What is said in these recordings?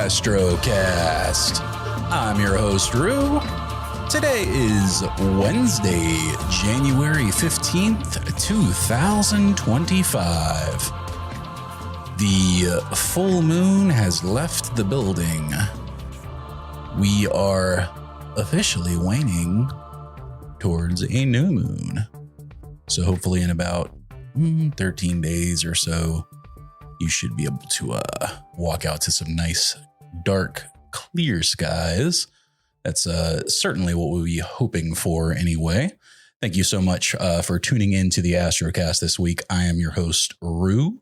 Astrocast. I'm your host, Rue. Today is Wednesday, January 15th, 2025. The full moon has left the building. We are officially waning towards a new moon. So hopefully in about 13 days or so, you should be able to walk out to some nice, dark, clear skies. That's certainly what we'll be hoping for anyway. Thank you so much for tuning in to the Astrocast this week. I am your host, Rue.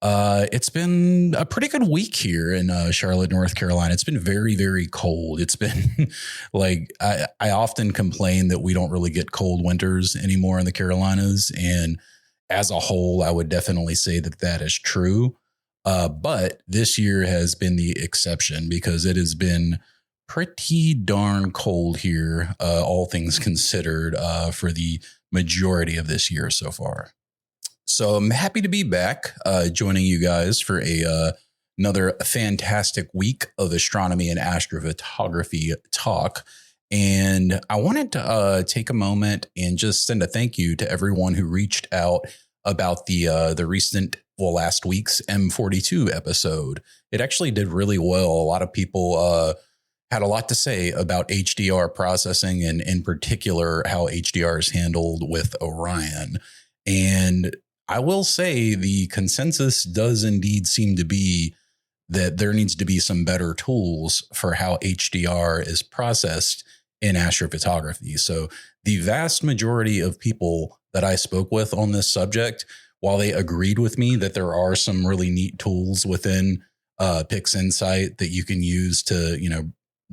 It's been a pretty good week here in Charlotte, North Carolina. It's been very, very cold. It's been like I often complain that we don't really get cold winters anymore in the Carolinas. And as a whole, I would definitely say that that is true. But this year has been the exception because it has been pretty darn cold here, all things considered, for the majority of this year so far. So I'm happy to be back joining you guys for another fantastic week of astronomy and astrophotography talk. And I wanted to take a moment and just send a thank you to everyone who reached out about the recent, last week's M42 episode. It actually did really well. A lot of people had a lot to say about HDR processing and in particular how HDR is handled with Orion. And I will say the consensus does indeed seem to be that there needs to be some better tools for how HDR is processed in astrophotography. So the vast majority of people that I spoke with on this subject, while they agreed with me that there are some really neat tools within PixInsight that you can use to,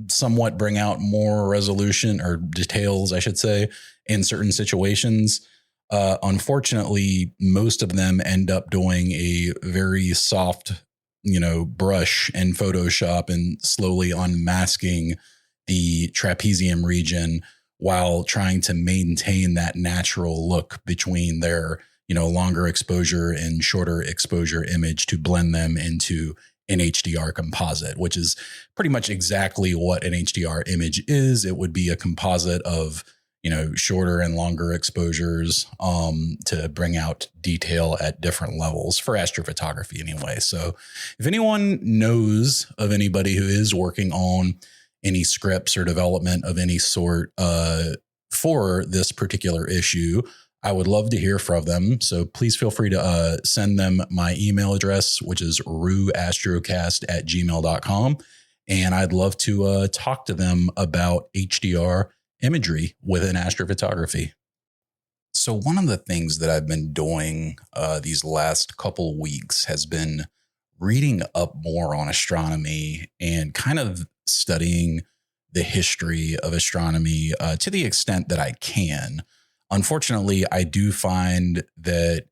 somewhat bring out more resolution or details, I should say, in certain situations. Unfortunately, most of them end up doing a very soft, brush in Photoshop and slowly unmasking the trapezium region while trying to maintain that natural look between their, longer exposure and shorter exposure image to blend them into an HDR composite, which is pretty much exactly what an HDR image is. It would be a composite of, shorter and longer exposures to bring out detail at different levels for astrophotography anyway. So if anyone knows of anybody who is working on any scripts or development of any sort for this particular issue, I would love to hear from them. So please feel free to send them my email address, which is ruastrocast@gmail.com. And I'd love to talk to them about HDR imagery within astrophotography. So one of the things that I've been doing these last couple weeks has been reading up more on astronomy and kind of studying the history of astronomy to the extent that I can. Unfortunately, I do find that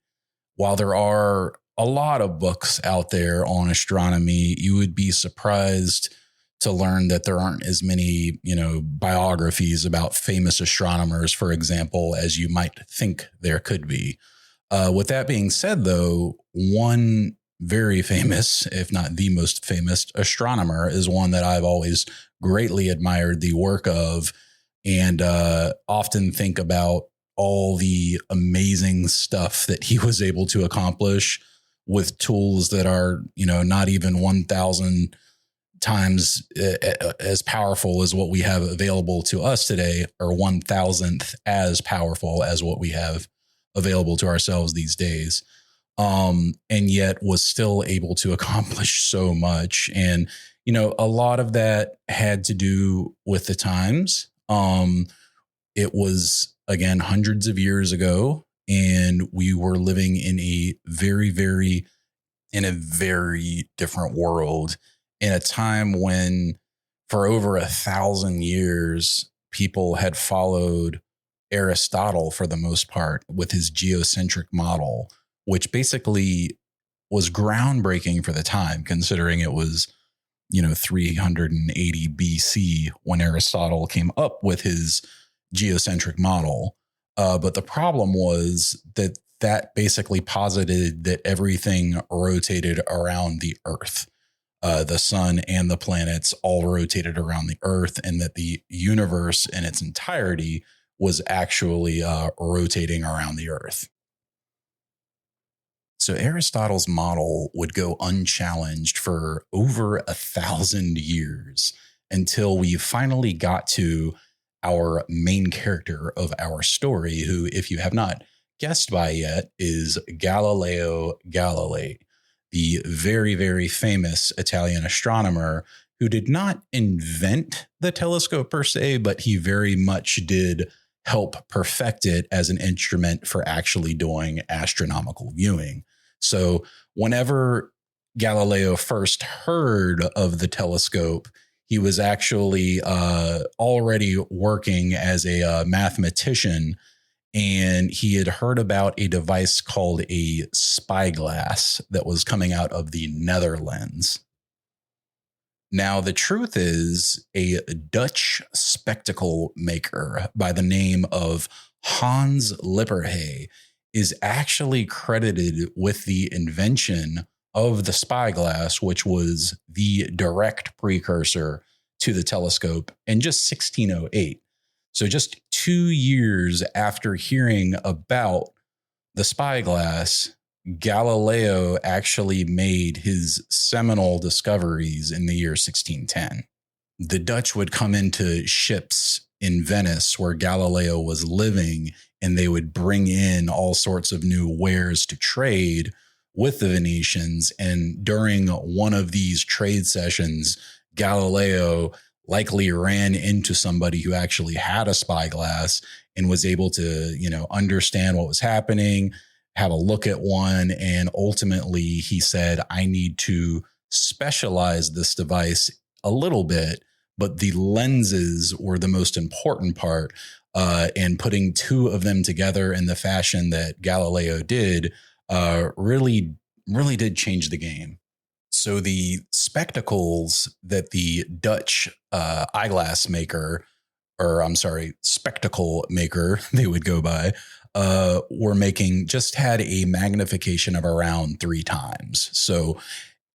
while there are a lot of books out there on astronomy, you would be surprised to learn that there aren't as many, biographies about famous astronomers, for example, as you might think there could be. With that being said, though, one very famous, if not the most famous astronomer is one that I've always greatly admired the work of and often think about all the amazing stuff that he was able to accomplish with tools that are, not even 1,000 times as powerful as what we have available to us today, or 1,000th as powerful as what we have available to ourselves these days. And yet was still able to accomplish so much. And, a lot of that had to do with the times. It was, again, hundreds of years ago, and we were living in a very, very different world in a time when for over 1,000 years, people had followed Aristotle for the most part with his geocentric model, which basically was groundbreaking for the time, considering it was, 380 BC when Aristotle came up with his geocentric model. But the problem was that basically posited that everything rotated around the Earth. the sun and the planets all rotated around the Earth, and that the universe in its entirety was actually rotating around the Earth. So Aristotle's model would go unchallenged for over 1,000 years until we finally got to our main character of our story, who, if you have not guessed by yet, is Galileo Galilei, the very, very famous Italian astronomer who did not invent the telescope per se, but he very much did help perfect it as an instrument for actually doing astronomical viewing. So whenever Galileo first heard of the telescope, he was actually already working as a mathematician, and he had heard about a device called a spyglass that was coming out of the Netherlands. Now, the truth is, a Dutch spectacle maker by the name of Hans Lippershey is actually credited with the invention of the spyglass, which was the direct precursor to the telescope in just 1608. So just 2 years after hearing about the spyglass, Galileo actually made his seminal discoveries in the year 1610. The Dutch would come into ships in Venice where Galileo was living, and they would bring in all sorts of new wares to trade with the Venetians. And during one of these trade sessions, Galileo likely ran into somebody who actually had a spyglass and was able to, understand what was happening, have a look at one. And ultimately he said, I need to specialize this device a little bit, but the lenses were the most important part. And putting two of them together in the fashion that Galileo did really did change the game. So the spectacles that the Dutch spectacle maker, they would go by, were making just had a magnification of around 3 times. So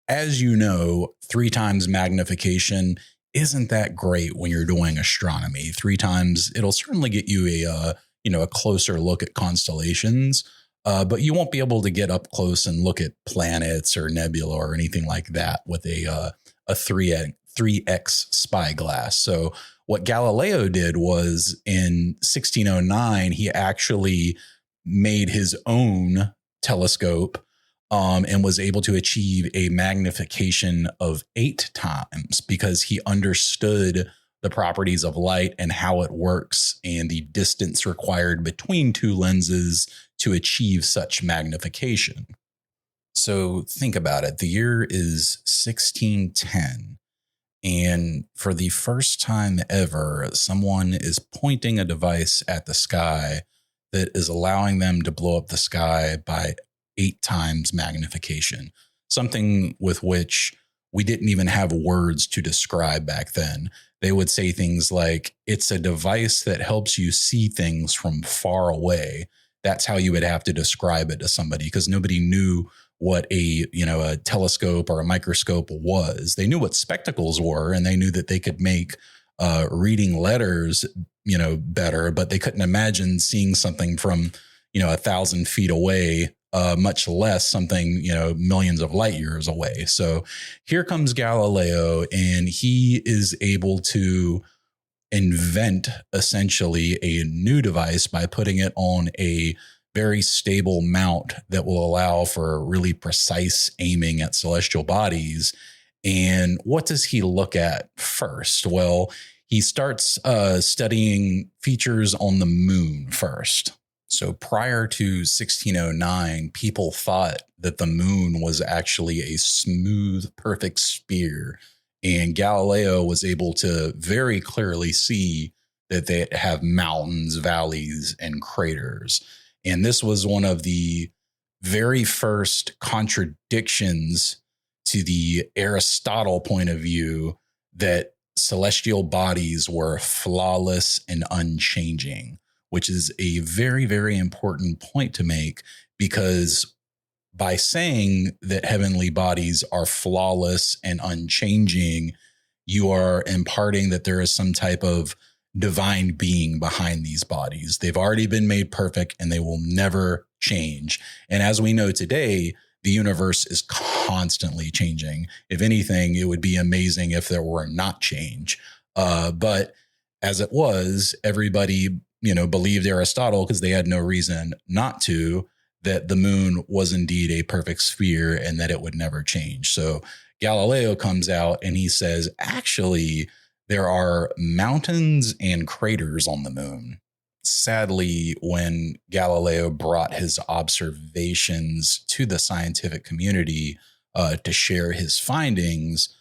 as you know, 3 times magnification isn't that great when you're doing astronomy. 3 times, it'll certainly get you a closer look at constellations, but you won't be able to get up close and look at planets or nebula or anything like that with a 3x spyglass. So what Galileo did was in 1609, he actually made his own telescope and was able to achieve a magnification of 8 times because he understood the properties of light and how it works and the distance required between 2 lenses to achieve such magnification. So think about it. The year is 1610. And for the first time ever, someone is pointing a device at the sky that is allowing them to blow up the sky by 8 times magnification, something with which we didn't even have words to describe back then. They would say things like, it's a device that helps you see things from far away. That's how you would have to describe it to somebody, because nobody knew what a telescope or a microscope was. They knew what spectacles were, and they knew that they could make reading letters, better, but they couldn't imagine seeing something from, 1,000 feet away, much less something, millions of light years away. So here comes Galileo, and he is able to invent essentially a new device by putting it on a very stable mount that will allow for really precise aiming at celestial bodies. And what does he look at first? Well, he starts studying features on the moon first. So prior to 1609, people thought that the moon was actually a smooth, perfect sphere. And Galileo was able to very clearly see that they have mountains, valleys, and craters. And this was one of the very first contradictions to the Aristotle point of view that celestial bodies were flawless and unchanging, which is a very, very important point to make, because by saying that heavenly bodies are flawless and unchanging, you are imparting that there is some type of divine being behind these bodies. They've already been made perfect and they will never change. And as we know today, the universe is constantly changing. If anything, it would be amazing if there were not change. But as it was, everybody, believed Aristotle because they had no reason not to, that the moon was indeed a perfect sphere and that it would never change. So Galileo comes out and he says, actually, there are mountains and craters on the moon. Sadly, when Galileo brought his observations to the scientific community to share his findings,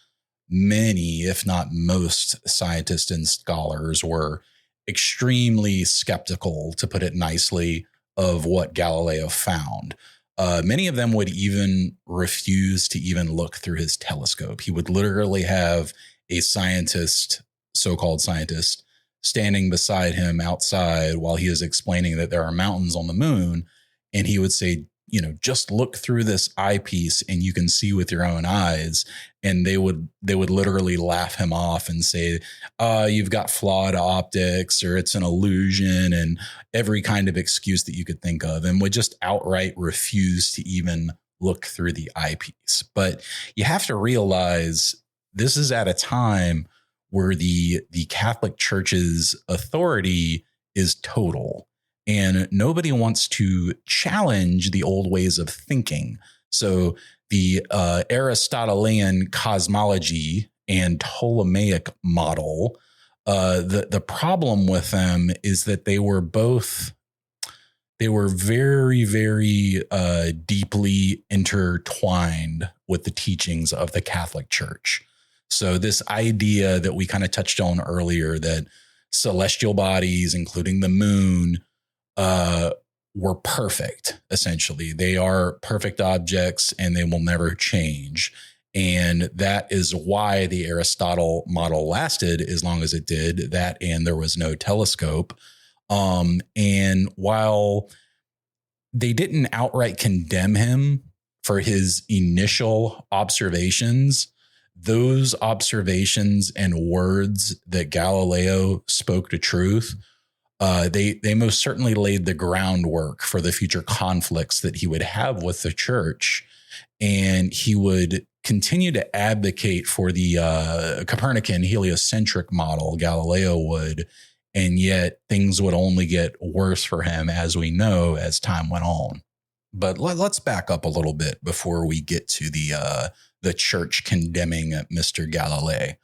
many, if not most, scientists and scholars were extremely skeptical, to put it nicely, of what Galileo found. Many of them would even refuse to even look through his telescope. He would literally have a scientist, so-called scientist, standing beside him outside while he is explaining that there are mountains on the moon. And he would say, just look through this eyepiece and you can see with your own eyes. And they would literally laugh him off and say, you've got flawed optics, or it's an illusion, and every kind of excuse that you could think of, and would just outright refuse to even look through the eyepiece. But you have to realize this is at a time where the Catholic Church's authority is total. And nobody wants to challenge the old ways of thinking. So the Aristotelian cosmology and Ptolemaic model, the problem with them is that they were very, very deeply intertwined with the teachings of the Catholic Church. So this idea that we kind of touched on earlier, that celestial bodies, including the moon, were perfect. Essentially, they are perfect objects and they will never change. And that is why the Aristotle model lasted as long as it did. That, and there was no telescope. And while they didn't outright condemn him for his initial observations, those observations and words that Galileo spoke to truth, they most certainly laid the groundwork for the future conflicts that he would have with the church. And he would continue to advocate for the Copernican heliocentric model, Galileo would, and yet things would only get worse for him, as we know, as time went on. But let's back up a little bit before we get to the church condemning Mr. Galilei.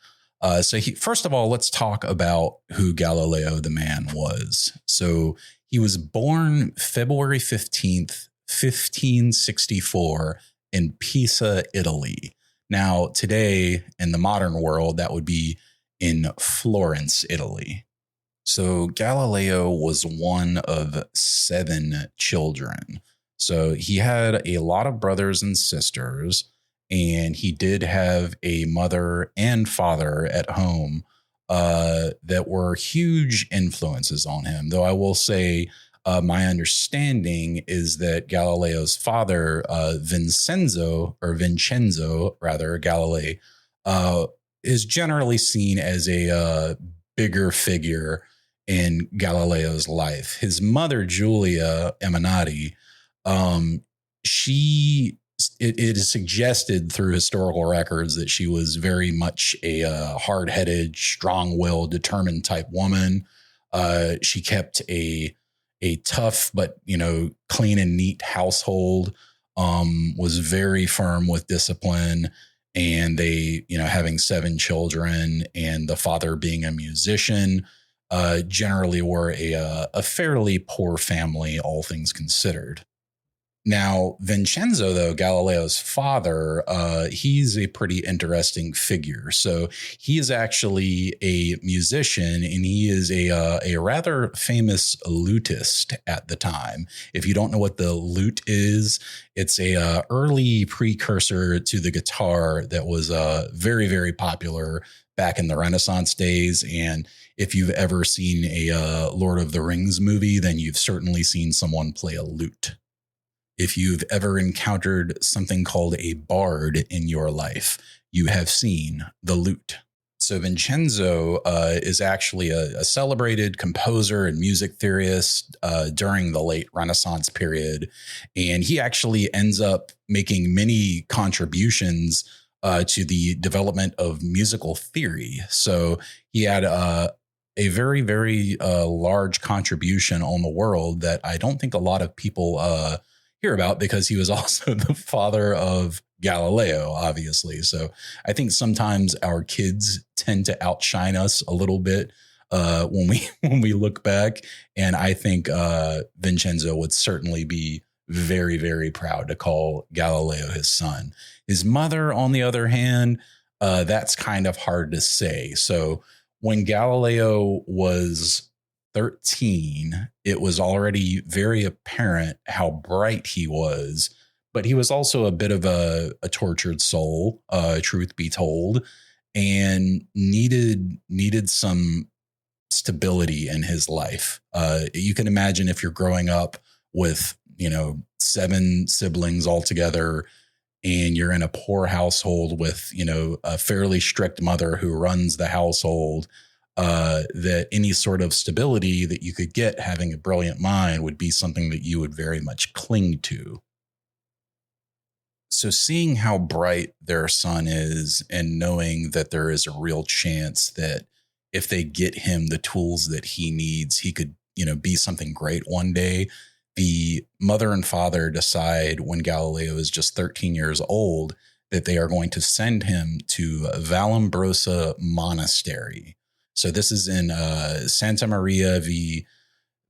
So first of all, let's talk about who Galileo the man was. So he was born February 15th, 1564 in Pisa, Italy. Now, today in the modern world, that would be in Florence, Italy. So Galileo was one of 7 children. So he had a lot of brothers and sisters, and he did have a mother and father at home that were huge influences on him. Though I will say my understanding is that Galileo's father, Vincenzo Galilei, is generally seen as a bigger figure in Galileo's life. His mother, Julia Eminati, it is suggested through historical records that she was very much a hard-headed, strong-willed, determined type woman. She kept a tough but clean and neat household. Was very firm with discipline, and they having 7 children and the father being a musician, generally were a fairly poor family, all things considered. Now, Vincenzo, though, Galileo's father, he's a pretty interesting figure. So he is actually a musician, and he is a rather famous lutist at the time. If you don't know what the lute is, it's a early precursor to the guitar that was very, very popular back in the Renaissance days. And if you've ever seen a Lord of the Rings movie, then you've certainly seen someone play a lute. if you've ever encountered something called a bard in your life, you have seen the lute. So Vincenzo is actually a celebrated composer and music theorist during the late Renaissance period. And he actually ends up making many contributions to the development of musical theory. So he had a very, very large contribution on the world that I don't think a lot of people hear about, because he was also the father of Galileo, obviously. So I think sometimes our kids tend to outshine us a little bit when we look back. And I think Vincenzo would certainly be very, very proud to call Galileo his son. His mother, on the other hand, that's kind of hard to say. So when Galileo was 13, it was already very apparent how bright he was, but he was also a bit of a tortured soul, truth be told, and needed some stability in his life. You can imagine if you're growing up with, 7 siblings altogether, and you're in a poor household with, a fairly strict mother who runs the household, that any sort of stability that you could get having a brilliant mind would be something that you would very much cling to. So seeing how bright their son is and knowing that there is a real chance that if they get him the tools that he needs, he could, be something great one day. The mother and father decide when Galileo is just 13 years old that they are going to send him to Vallombrosa Monastery. So this is in Santa Maria di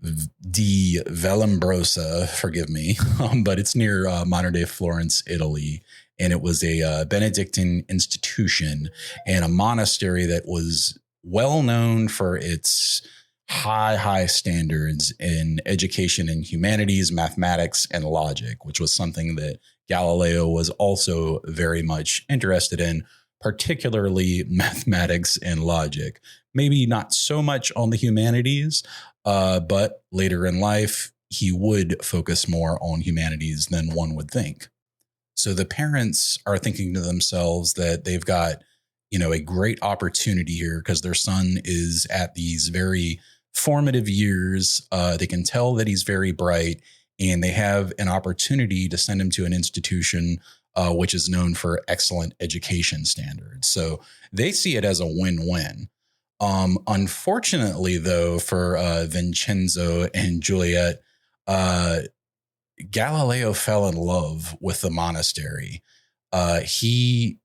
Vallombrosa, forgive me, but it's near modern day Florence, Italy. And it was a Benedictine institution and a monastery that was well known for its high standards in education in humanities, mathematics, and logic, which was something that Galileo was also very much interested in, particularly mathematics and logic. Maybe not so much on the humanities, but later in life, he would focus more on humanities than one would think. So the parents are thinking to themselves that they've got, a great opportunity here because their son is at these very formative years. They can tell that he's very bright, and they have an opportunity to send him to an institution which is known for excellent education standards. So they see it as a win-win. Unfortunately, though, for Vincenzo and Juliet, Galileo fell in love with the monastery. He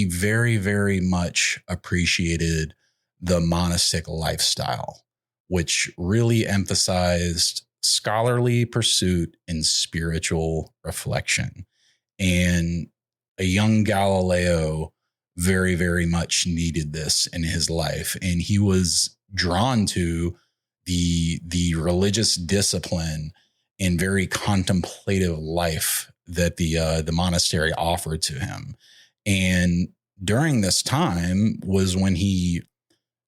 very, very much appreciated the monastic lifestyle, which really emphasized scholarly pursuit and spiritual reflection. And a young Galileo very, very much needed this in his life. And he was drawn to the religious discipline and very contemplative life that the monastery offered to him. And during this time was when he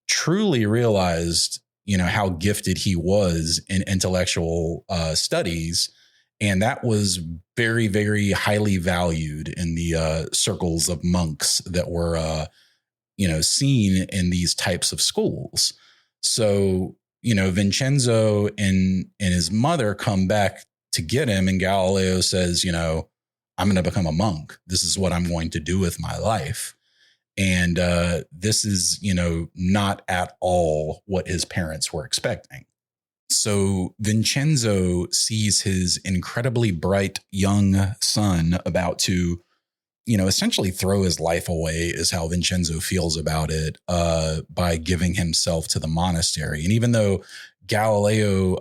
truly realized, how gifted he was in intellectual studies. And that was very, very highly valued in the circles of monks that were, seen in these types of schools. So, Vincenzo and his mother come back to get him, and Galileo says, I'm going to become a monk. This is what I'm going to do with my life. And this is, not at all what his parents were expecting. So Vincenzo sees his incredibly bright young son about to, essentially throw his life away, is how Vincenzo feels about it, by giving himself to the monastery. And even though Galileo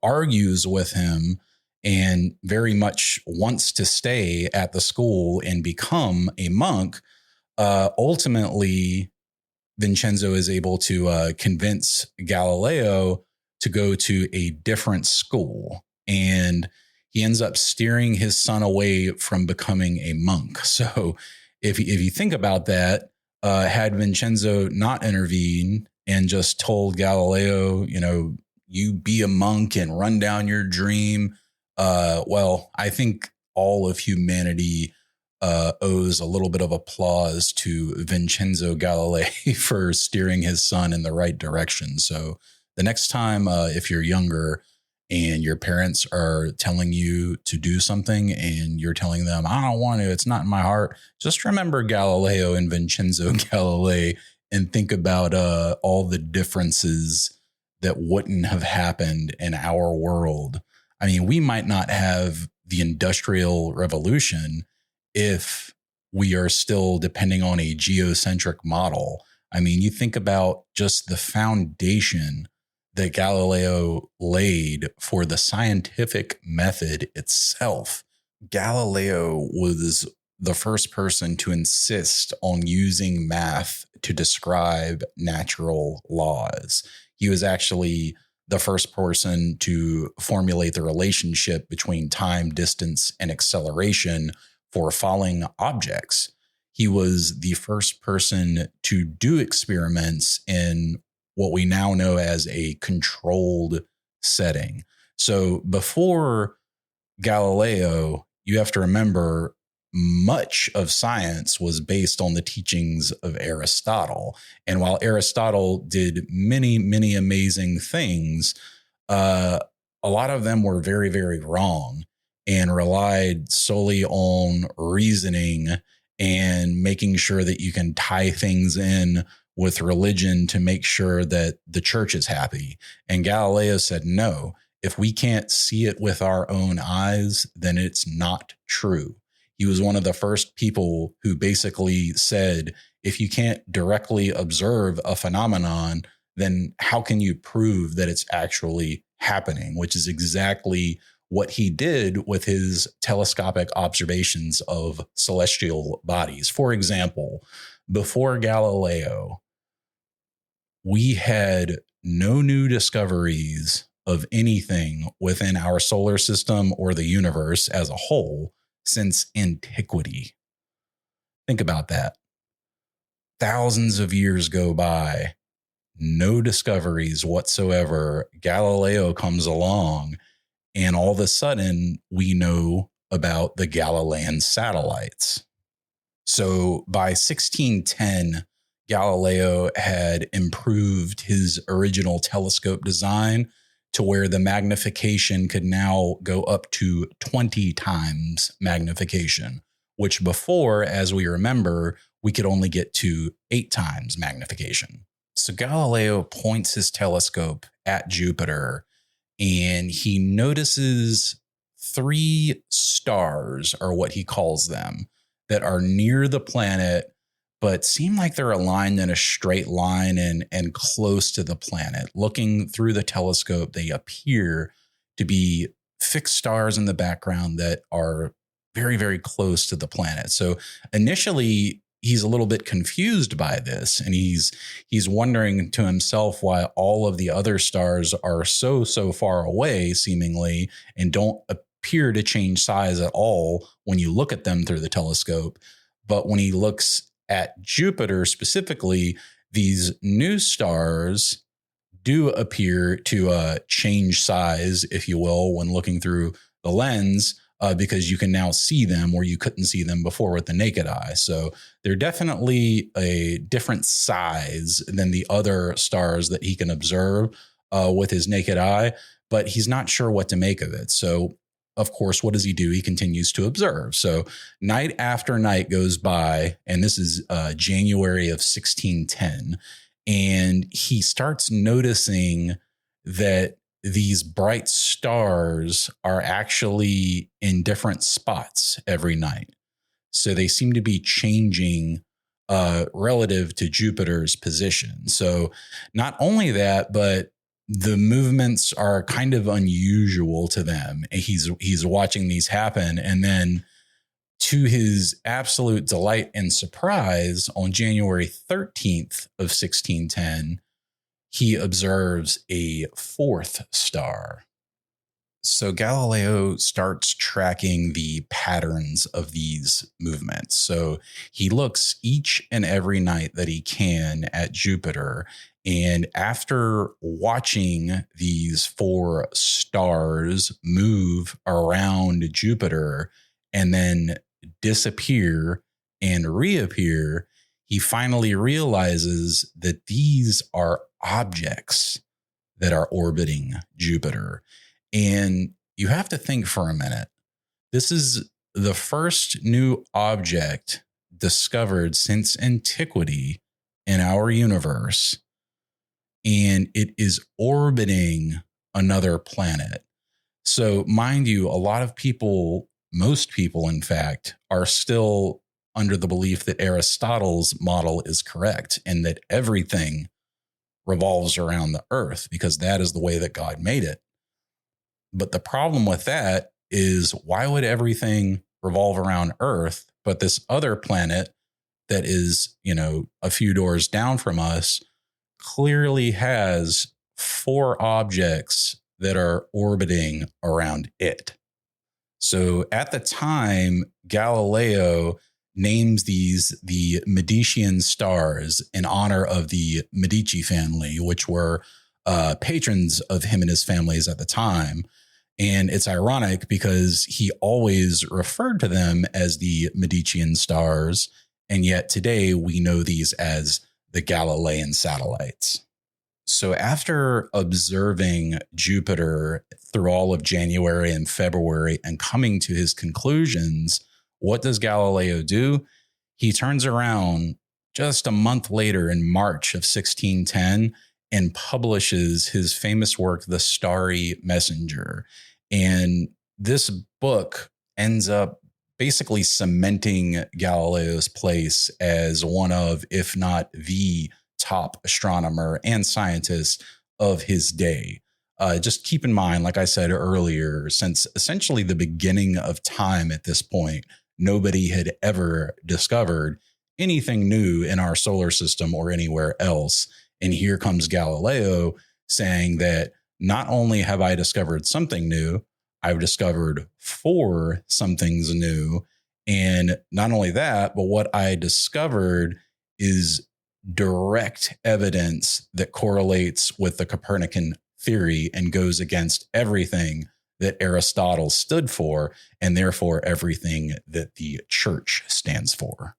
argues with him and very much wants to stay at the school and become a monk, ultimately Vincenzo is able to convince Galileo to go to a different school, and he ends up steering his son away from becoming a monk. So if you think about that, had Vincenzo not intervened and just told Galileo, you be a monk and run down your dream, Well, I think all of humanity owes a little bit of applause to Vincenzo Galilei for steering his son in the right direction. So the next time, if you're younger and your parents are telling you to do something and you're telling them, I don't want to, it's not in my heart, just remember Galileo and Vincenzo Galilei and think about all the differences that wouldn't have happened in our world. I mean, we might not have the Industrial Revolution if we are still depending on a geocentric model. I mean, you think about just the foundation that Galileo laid for the scientific method itself. Galileo was the first person to insist on using math to describe natural laws. He was actually the first person to formulate the relationship between time, distance, and acceleration for falling objects. He was the first person to do experiments in what we now know as a controlled setting. So before Galileo, you have to remember much of science was based on the teachings of Aristotle. And while Aristotle did many, many amazing things, a lot of them were very, very wrong and relied solely on reasoning and making sure that you can tie things in with religion to make sure that the church is happy. And Galileo said, no, if we can't see it with our own eyes, then it's not true. He was one of the first people who basically said, if you can't directly observe a phenomenon, then how can you prove that it's actually happening? Which is exactly what he did with his telescopic observations of celestial bodies. For example, before Galileo, we had no new discoveries of anything within our solar system or the universe as a whole since antiquity. Think about that. Thousands of years go by, no discoveries whatsoever. Galileo comes along, and all of a sudden, we know about the Galilean satellites. So by 1610, Galileo had improved his original telescope design to where the magnification could now go up to 20 times magnification, which before, as we remember, we could only get to 8 times magnification. So Galileo points his telescope at Jupiter and he notices 3 stars, or what he calls them, that are near the planet, but seem like they're aligned in a straight line and close to the planet. Looking through the telescope, they appear to be fixed stars in the background that are very, very close to the planet. So initially, he's a little bit confused by this, and he's wondering to himself why all of the other stars are so far away, seemingly, and don't appear to change size at all when you look at them through the telescope. But when he looks at Jupiter specifically, these new stars do appear to change size, if you will, when looking through the lens, because you can now see them where you couldn't see them before with the naked eye. So they're definitely a different size than the other stars that he can observe with his naked eye, but he's not sure what to make of it. So of course, what does he do? He continues to observe. So night after night goes by, and this is January of 1610, and he starts noticing that these bright stars are actually in different spots every night. So they seem to be changing relative to Jupiter's position. So not only that, but the movements are kind of unusual to them. He's watching these happen. And then to his absolute delight and surprise, on January 13th of 1610, he observes a 4th star. So Galileo starts tracking the patterns of these movements. So he looks each and every night that he can at Jupiter. And after watching these four stars move around Jupiter and then disappear and reappear, he finally realizes that these are objects that are orbiting Jupiter. And you have to think for a minute. This is the first new object discovered since antiquity in our universe, and it is orbiting another planet. So, mind you, a lot of people, most people, in fact, are still under the belief that Aristotle's model is correct and that everything revolves around the earth because that is the way that God made it. But the problem with that is, why would everything revolve around Earth, but this other planet that is, a few doors down from us clearly has four objects that are orbiting around it? So at the time, Galileo names these the Medicean stars in honor of the Medici family, which were patrons of him and his families at the time. And it's ironic because he always referred to them as the Medicean stars. And yet today we know these as the Galilean satellites. So after observing Jupiter through all of January and February and coming to his conclusions, what does Galileo do? He turns around just a month later in March of 1610 and publishes his famous work, The Starry Messenger. And this book ends up basically cementing Galileo's place as one of, if not the top astronomer and scientist of his day. Just keep in mind, like I said earlier, since essentially the beginning of time at this point, nobody had ever discovered anything new in our solar system or anywhere else. And here comes Galileo saying that not only have I discovered something new, I've discovered four somethings new. And not only that, but what I discovered is direct evidence that correlates with the Copernican theory and goes against everything that Aristotle stood for, and therefore everything that the church stands for.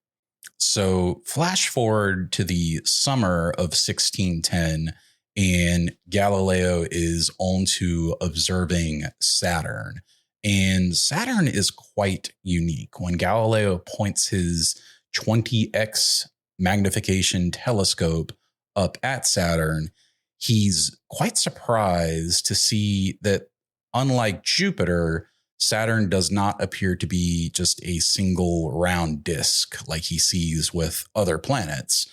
So flash forward to the summer of 1610, and Galileo is on to observing Saturn. And Saturn is quite unique. When Galileo points his 20x magnification telescope up at Saturn, he's quite surprised to see that, unlike Jupiter, Saturn does not appear to be just a single round disk like he sees with other planets,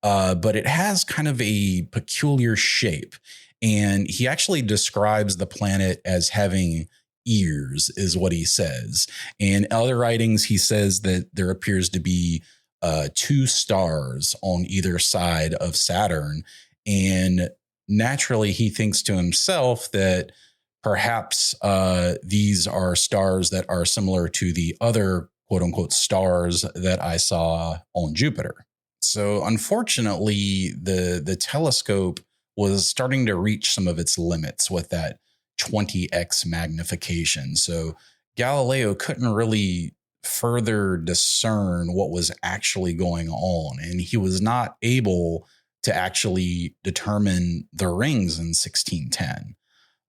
but it has kind of a peculiar shape. And he actually describes the planet as having ears, is what he says. In other writings, he says that there appears to be two stars on either side of Saturn. And naturally, he thinks to himself that perhaps these are stars that are similar to the other quote unquote stars that I saw on Jupiter. So unfortunately, the telescope was starting to reach some of its limits with that 20x magnification. So Galileo couldn't really further discern what was actually going on, and he was not able to actually determine the rings in 1610.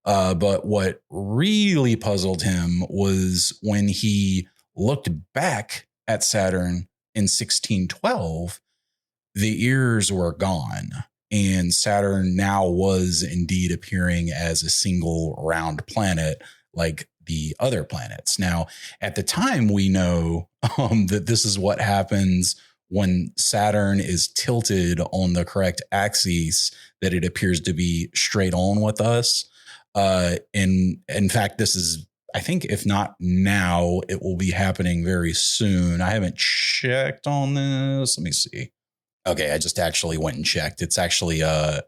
But what really puzzled him was when he looked back at Saturn in 1612, the ears were gone. And Saturn now was indeed appearing as a single round planet like the other planets. Now, at the time, we know that this is what happens when Saturn is tilted on the correct axis, that it appears to be straight on with us. In fact, this is, I think, if not now, it will be happening very soon. I haven't checked on this. Let me see. Okay, I just actually went and checked. It's actually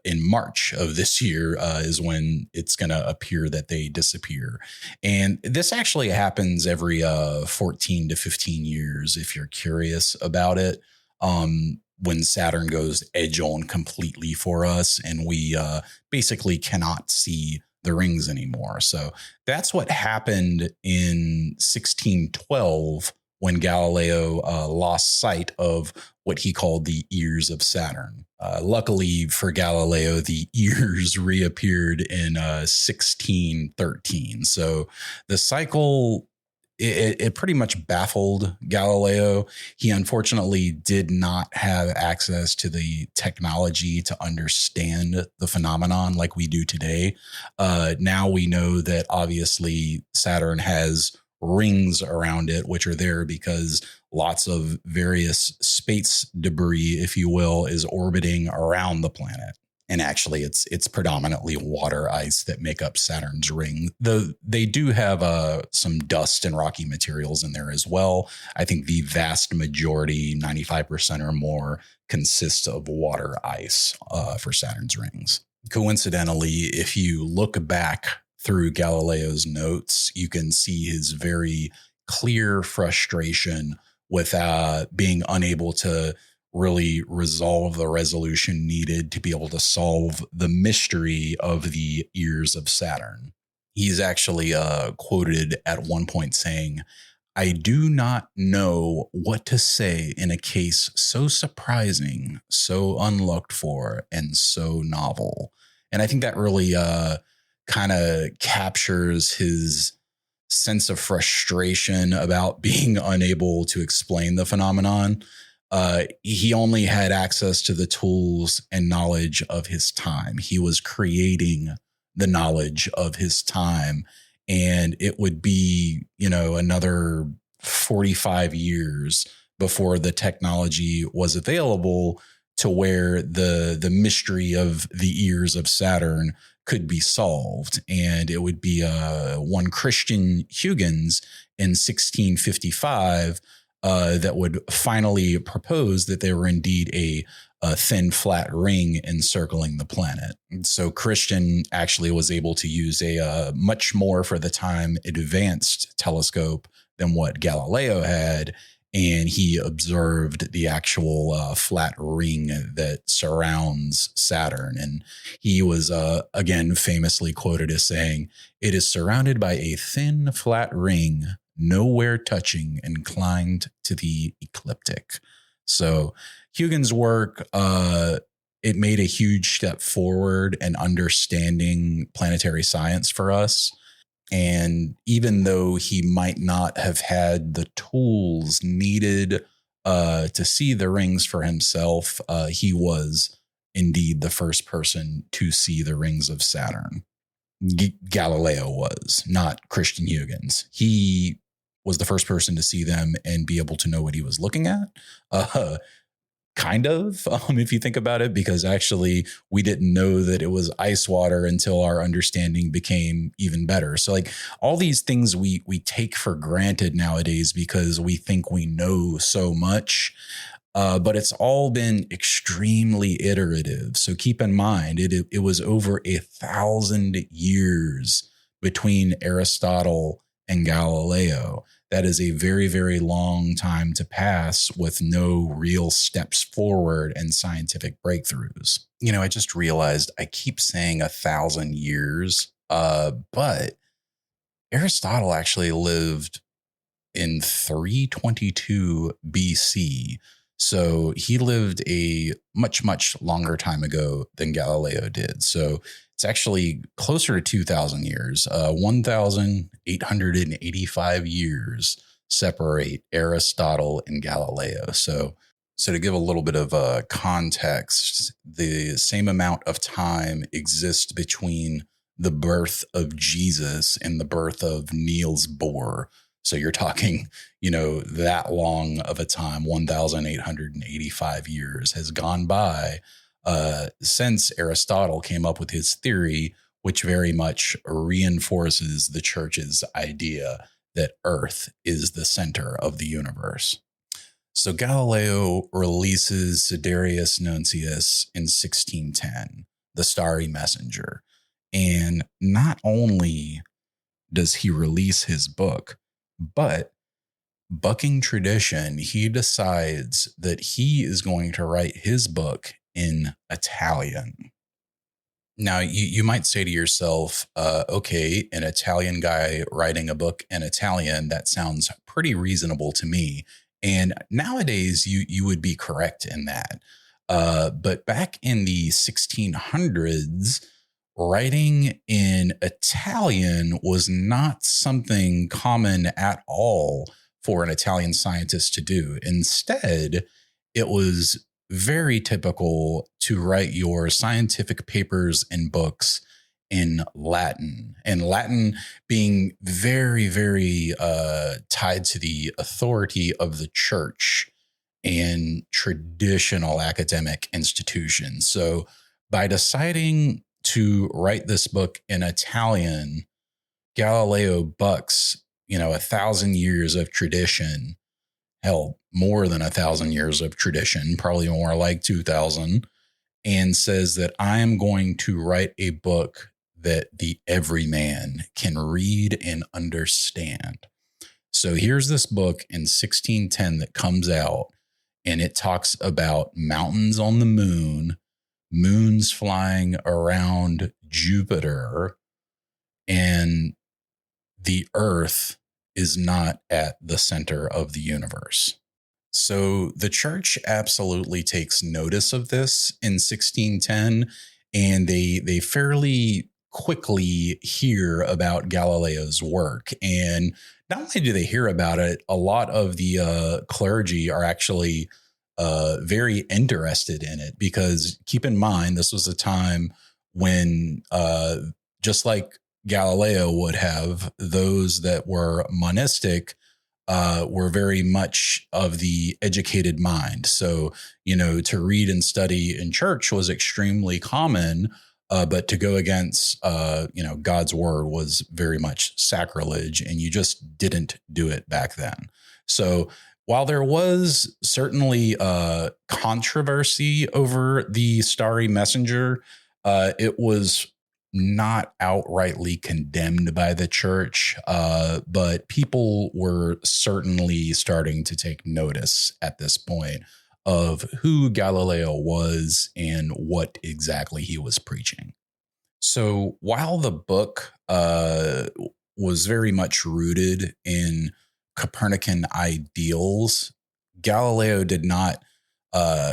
in March of this year is when it's going to appear that they disappear. And this actually happens every 14 to 15 years if you're curious about it. When Saturn goes edge on completely for us and we basically cannot see the rings anymore. So that's what happened in 1612 when Galileo lost sight of what he called the ears of Saturn. Luckily for Galileo, the ears reappeared in 1613. So the cycle, it pretty much baffled Galileo. He unfortunately did not have access to the technology to understand the phenomenon like we do today. Now we know that obviously Saturn has rings around it, which are there because lots of various space debris, if you will, is orbiting around the planet. And actually, it's predominantly water ice that make up Saturn's ring, though they do have some dust and rocky materials in there as well. I think the vast majority, 95% or more, consists of water ice for Saturn's rings. Coincidentally, if you look back through Galileo's notes, you can see his very clear frustration with being unable to really resolve the resolution needed to be able to solve the mystery of the ears of Saturn. He's actually quoted at one point saying, "I do not know what to say in a case so surprising, so unlooked for, and so novel." And I think that really kind of captures his sense of frustration about being unable to explain the phenomenon. He only had access to the tools and knowledge of his time. He was creating the knowledge of his time. And it would be, another 45 years before the technology was available to where the mystery of the ears of Saturn could be solved. And it would be one Christian Huygens in 1655 that would finally propose that there were indeed a thin, flat ring encircling the planet. And so Christian actually was able to use a much more, for the time, advanced telescope than what Galileo had. And he observed the actual flat ring that surrounds Saturn. And he was, again, famously quoted as saying, "It is surrounded by a thin, flat ring, nowhere touching, inclined to the ecliptic." So Huygens' work, it made a huge step forward in understanding planetary science for us. And even though he might not have had the tools needed to see the rings for himself, he was indeed the first person to see the rings of Saturn. Galileo was, not Christian Huygens. He was the first person to see them and be able to know what he was looking at. Kind of, if you think about it, because actually we didn't know that it was ice water until our understanding became even better. So like all these things we take for granted nowadays because we think we know so much, but it's all been extremely iterative. So keep in mind, it was over 1,000 years between Aristotle and Galileo. That is a very, very long time to pass with no real steps forward and scientific breakthroughs. I just realized I keep saying 1,000 years, but Aristotle actually lived in 322 BC. So he lived a much, much longer time ago than Galileo did. So it's actually closer to 2,000 years. 1,885 years separate Aristotle and Galileo. So to give a little bit of context, the same amount of time exists between the birth of Jesus and the birth of Niels Bohr. So you're talking, that long of a time, 1,885 years has gone by since Aristotle came up with his theory, which very much reinforces the church's idea that Earth is the center of the universe. So Galileo releases Sidereus Nuncius in 1610, the Starry Messenger. And not only does he release his book, but bucking tradition, he decides that he is going to write his book in Italian. Now, you might say to yourself, okay, an Italian guy writing a book in Italian, that sounds pretty reasonable to me. And nowadays, you would be correct in that. But back in the 1600s, writing in Italian was not something common at all for an Italian scientist to do. Instead, it was very typical to write your scientific papers and books in Latin, and Latin being very, very tied to the authority of the church and traditional academic institutions. So by deciding to write this book in Italian, Galileo bucks, 1,000 years of tradition, hell, more than 1,000 years of tradition, probably more like 2,000, and says that I am going to write a book that the everyman can read and understand. So here's this book in 1610 that comes out, and it talks about mountains on the moon, moons flying around Jupiter, and the Earth is not at the center of the universe. So the church absolutely takes notice of this in 1610, and they fairly quickly hear about Galileo's work. And not only do they hear about it, a lot of the clergy are actually very interested in it, because keep in mind, this was a time when just like Galileo would have, those that were monistic were very much of the educated mind. So, to read and study in church was extremely common, but to go against, God's word was very much sacrilege, and you just didn't do it back then. So while there was certainly controversy over the Starry Messenger, it was not outrightly condemned by the church, but people were certainly starting to take notice at this point of who Galileo was and what exactly he was preaching. So while the book was very much rooted in Copernican ideals, Galileo did not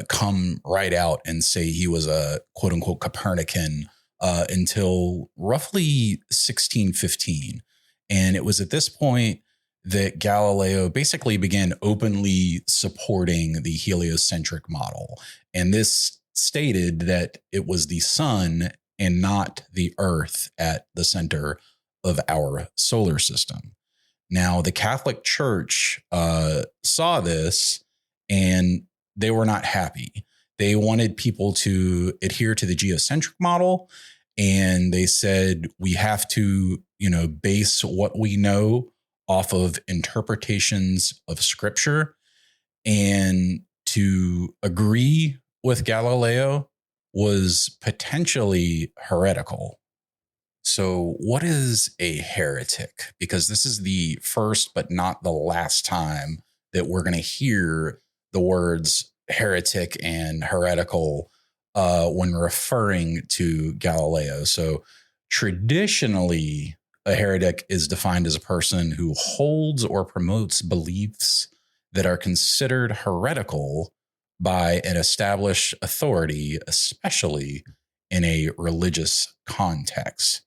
come right out and say he was a quote unquote Copernican until roughly 1615. And it was at this point that Galileo basically began openly supporting the heliocentric model. And this stated that it was the sun and not the Earth at the center of our solar system. Now, the Catholic Church saw this, and they were not happy. They wanted people to adhere to the geocentric model, and they said, we have to, base what we know off of interpretations of scripture. And to agree with Galileo was potentially heretical. So what is a heretic? Because this is the first but not the last time that we're going to hear the words heretic and heretical when referring to Galileo. So traditionally, a heretic is defined as a person who holds or promotes beliefs that are considered heretical by an established authority, especially in a religious context.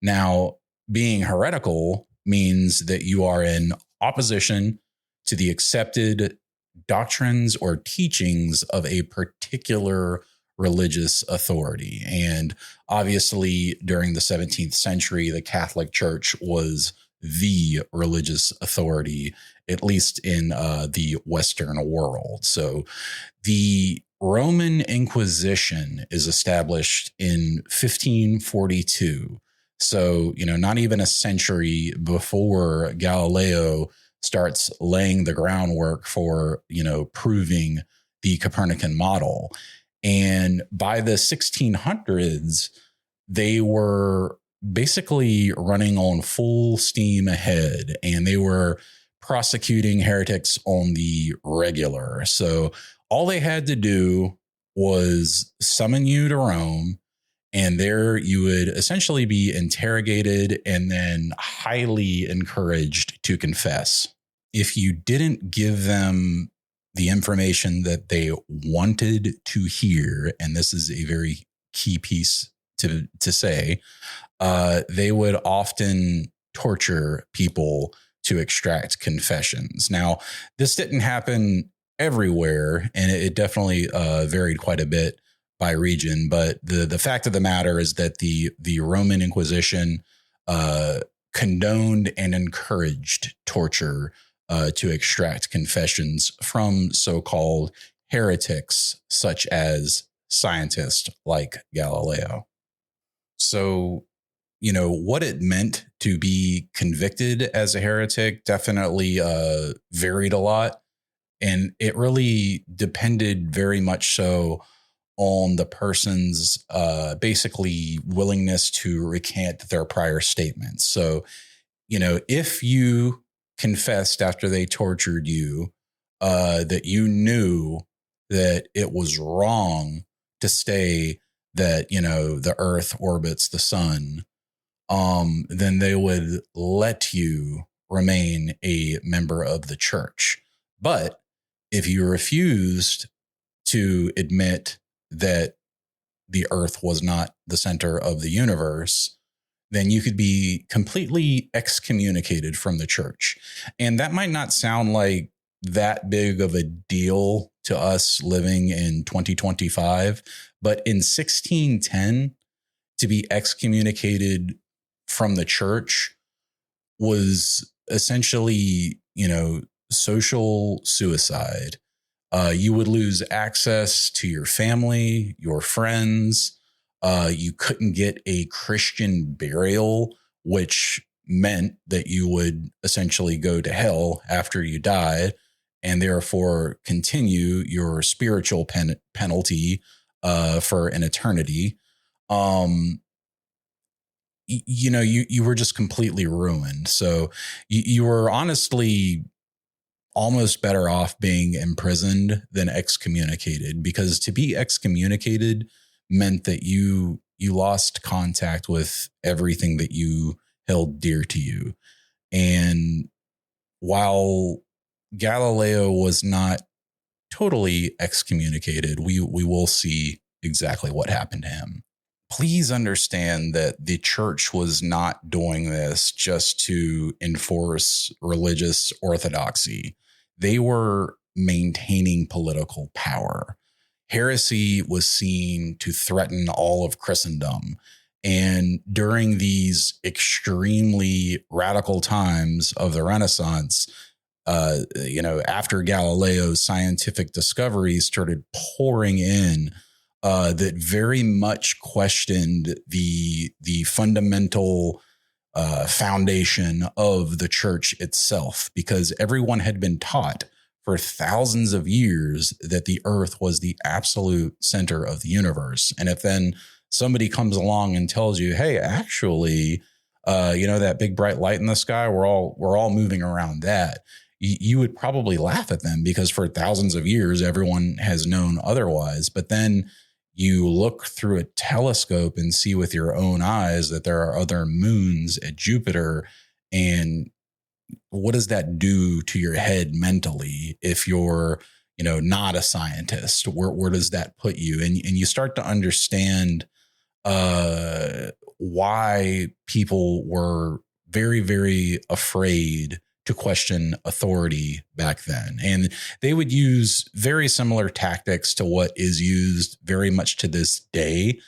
Now, being heretical means that you are in opposition to the accepted doctrines or teachings of a particular religious authority. And obviously, during the 17th century, the Catholic Church was the religious authority, at least in the Western world. So the Roman Inquisition is established in 1542. So, not even a century before Galileo starts laying the groundwork for, proving the Copernican model. And by the 1600s, they were basically running on full steam ahead, and they were prosecuting heretics on the regular. So all they had to do was summon you to Rome, and there you would essentially be interrogated and then highly encouraged to confess. If you didn't give them the information that they wanted to hear, and this is a very key piece to say, they would often torture people to extract confessions. Now, this didn't happen everywhere, and it definitely varied quite a bit by region. But the fact of the matter is that the Roman Inquisition condoned and encouraged torture to extract confessions from so-called heretics, such as scientists like Galileo. So, what it meant to be convicted as a heretic definitely varied a lot. And it really depended very much so on the person's basically willingness to recant their prior statements. So, if you confessed after they tortured you that you knew that it was wrong to say that, the earth orbits the sun, then they would let you remain a member of the church. But if you refused to admit that the earth was not the center of the universe, then you could be completely excommunicated from the church. And that might not sound like that big of a deal to us living in 2025, but in 1610, to be excommunicated from the church was essentially, social suicide. You would lose access to your family, your friends. You couldn't get a Christian burial, which meant that you would essentially go to hell after you died, and therefore continue your spiritual penalty for an eternity. You were just completely ruined. So you were honestly almost better off being imprisoned than excommunicated, because to be excommunicated meant that you lost contact with everything that you held dear to you. And while Galileo was not totally excommunicated, we will see exactly what happened to him. Please understand that the church was not doing this just to enforce religious orthodoxy. They were maintaining political power. Heresy was seen to threaten all of Christendom. And during these extremely radical times of the Renaissance, after Galileo's scientific discoveries started pouring in, that very much questioned the fundamental foundation of the church itself, because everyone had been taught for thousands of years that the earth was the absolute center of the universe. And if then somebody comes along and tells you, hey, actually, that big bright light in the sky, we're all moving around that, you would probably laugh at them, because for thousands of years, everyone has known otherwise. But then you look through a telescope and see with your own eyes that there are other moons at Jupiter. And what does that do to your head mentally if you're, not a scientist? Where does that put you? And you start to understand why people were very, very afraid to question authority back then. And they would use very similar tactics to what is used very much to this day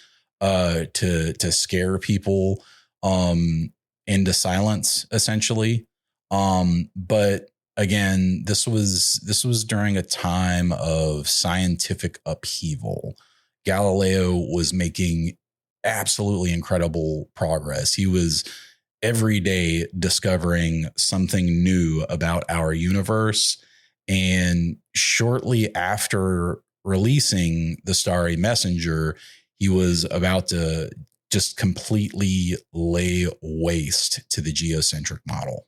to scare people into silence, essentially. But again, this was during a time of scientific upheaval. Galileo was making absolutely incredible progress. He was every day discovering something new about our universe. And shortly after releasing the Starry Messenger, he was about to just completely lay waste to the geocentric model.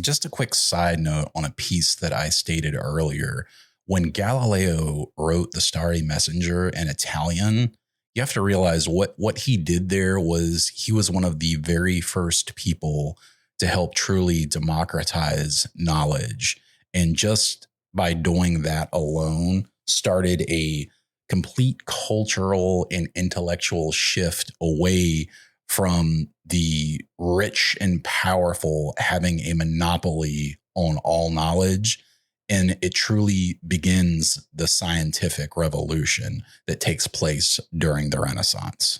Just a quick side note on a piece that I stated earlier. When Galileo wrote the Starry Messenger in Italian, you have to realize what he did there was he was one of the very first people to help truly democratize knowledge. And just by doing that alone, started a complete cultural and intellectual shift away from the rich and powerful having a monopoly on all knowledge. And it truly begins the scientific revolution that takes place during the Renaissance.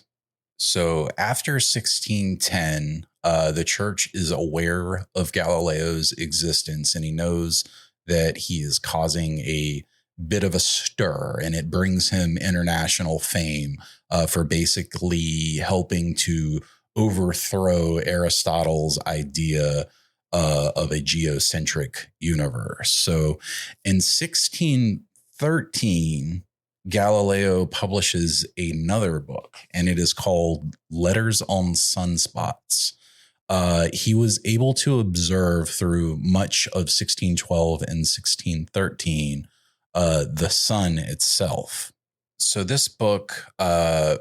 So after 1610, the church is aware of Galileo's existence, and he knows that he is causing a bit of a stir, and it brings him international fame for basically helping to overthrow Aristotle's idea of a geocentric universe. So in 1613, Galileo publishes another book, and it is called Letters on Sunspots. He was able to observe through much of 1612 and 1613 the sun itself. So this book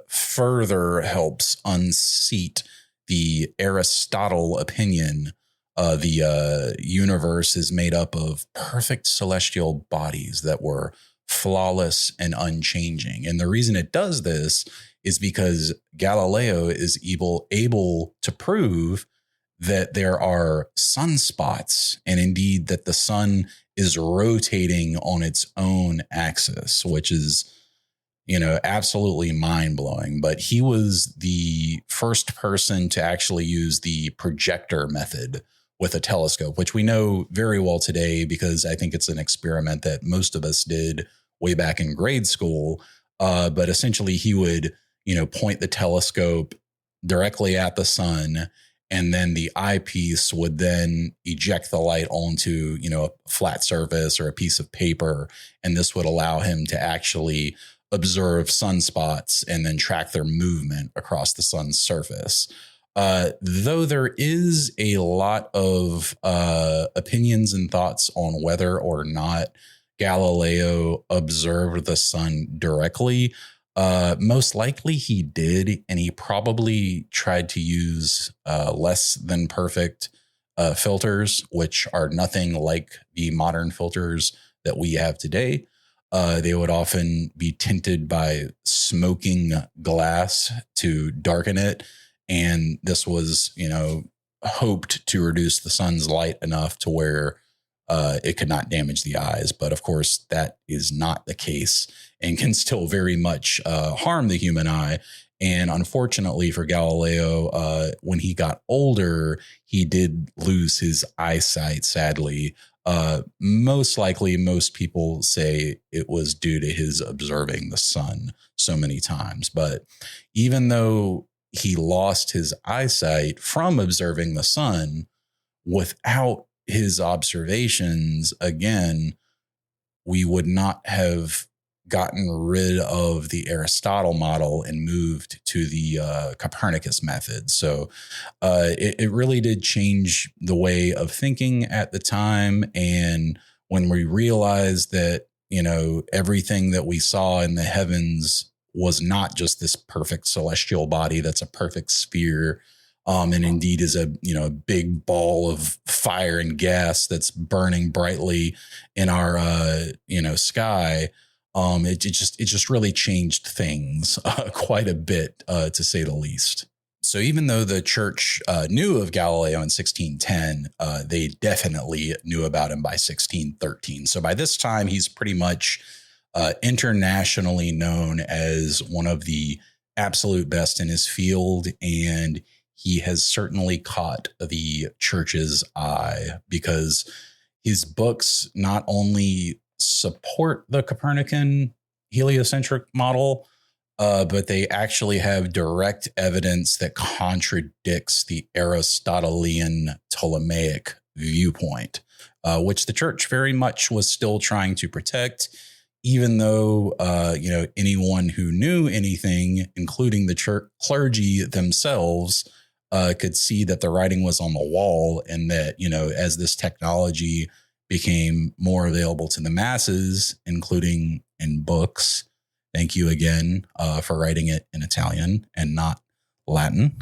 further helps unseat the Aristotle opinion. The universe is made up of perfect celestial bodies that were flawless and unchanging. And the reason it does this is because Galileo is able to prove that there are sunspots, and indeed that the sun is rotating on its own axis, which is, absolutely mind-blowing. But he was the first person to actually use the projector method with a telescope, which we know very well today because I think it's an experiment that most of us did way back in grade school. But essentially he would, point the telescope directly at the sun, and then the eyepiece would then eject the light onto, a flat surface or a piece of paper. And this would allow him to actually observe sunspots and then track their movement across the sun's surface. Though there is a lot of opinions and thoughts on whether or not Galileo observed the sun directly, most likely he did, and he probably tried to use less than perfect filters, which are nothing like the modern filters that we have today. They would often be tinted by smoking glass to darken it. And this was, hoped to reduce the sun's light enough to where it could not damage the eyes. But of course, that is not the case and can still very much harm the human eye. And unfortunately for Galileo, when he got older, he did lose his eyesight, sadly. Most likely, most people say it was due to his observing the sun so many times. But even though he lost his eyesight from observing the sun, without his observations, again, we would not have gotten rid of the Aristotle model and moved to the Copernicus method. So it really did change the way of thinking at the time. And when we realized that, everything that we saw in the heavens was not just this perfect celestial body that's a perfect sphere, and indeed is a big ball of fire and gas that's burning brightly in our sky. It just really changed things quite a bit, to say the least. So even though the church knew of Galileo in 1610, they definitely knew about him by 1613. So by this time, he's pretty much internationally known as one of the absolute best in his field, and he has certainly caught the church's eye because his books not only support the Copernican heliocentric model, but they actually have direct evidence that contradicts the Aristotelian Ptolemaic viewpoint, which the church very much was still trying to protect, even though, anyone who knew anything, including the church clergy themselves, could see that the writing was on the wall, and that, as this technology became more available to the masses, including in books. Thank you again for writing it in Italian and not Latin.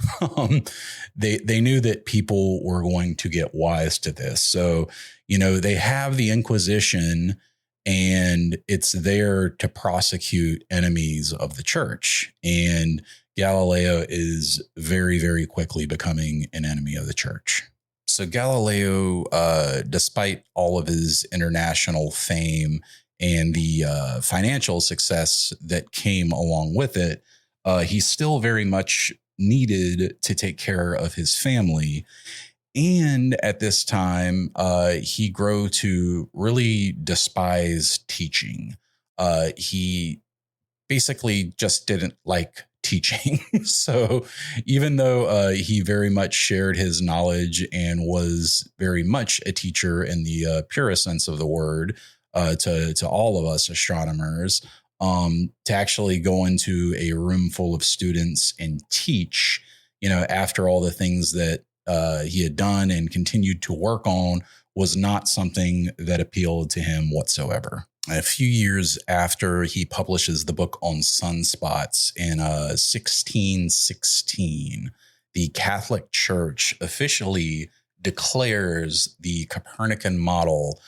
They knew that people were going to get wise to this. So, they have the Inquisition, and it's there to prosecute enemies of the church. And Galileo is very, very quickly becoming an enemy of the church. So Galileo, despite all of his international fame and the financial success that came along with it, he still very much needed to take care of his family. And at this time, he grew to really despise teaching. He basically just didn't like teaching. So even though he very much shared his knowledge and was very much a teacher in the purest sense of the word, to all of us astronomers, to actually go into a room full of students and teach, after all the things that he had done and continued to work on, was not something that appealed to him whatsoever. A few years after he publishes the book on sunspots in 1616, the Catholic Church officially declares the Copernican model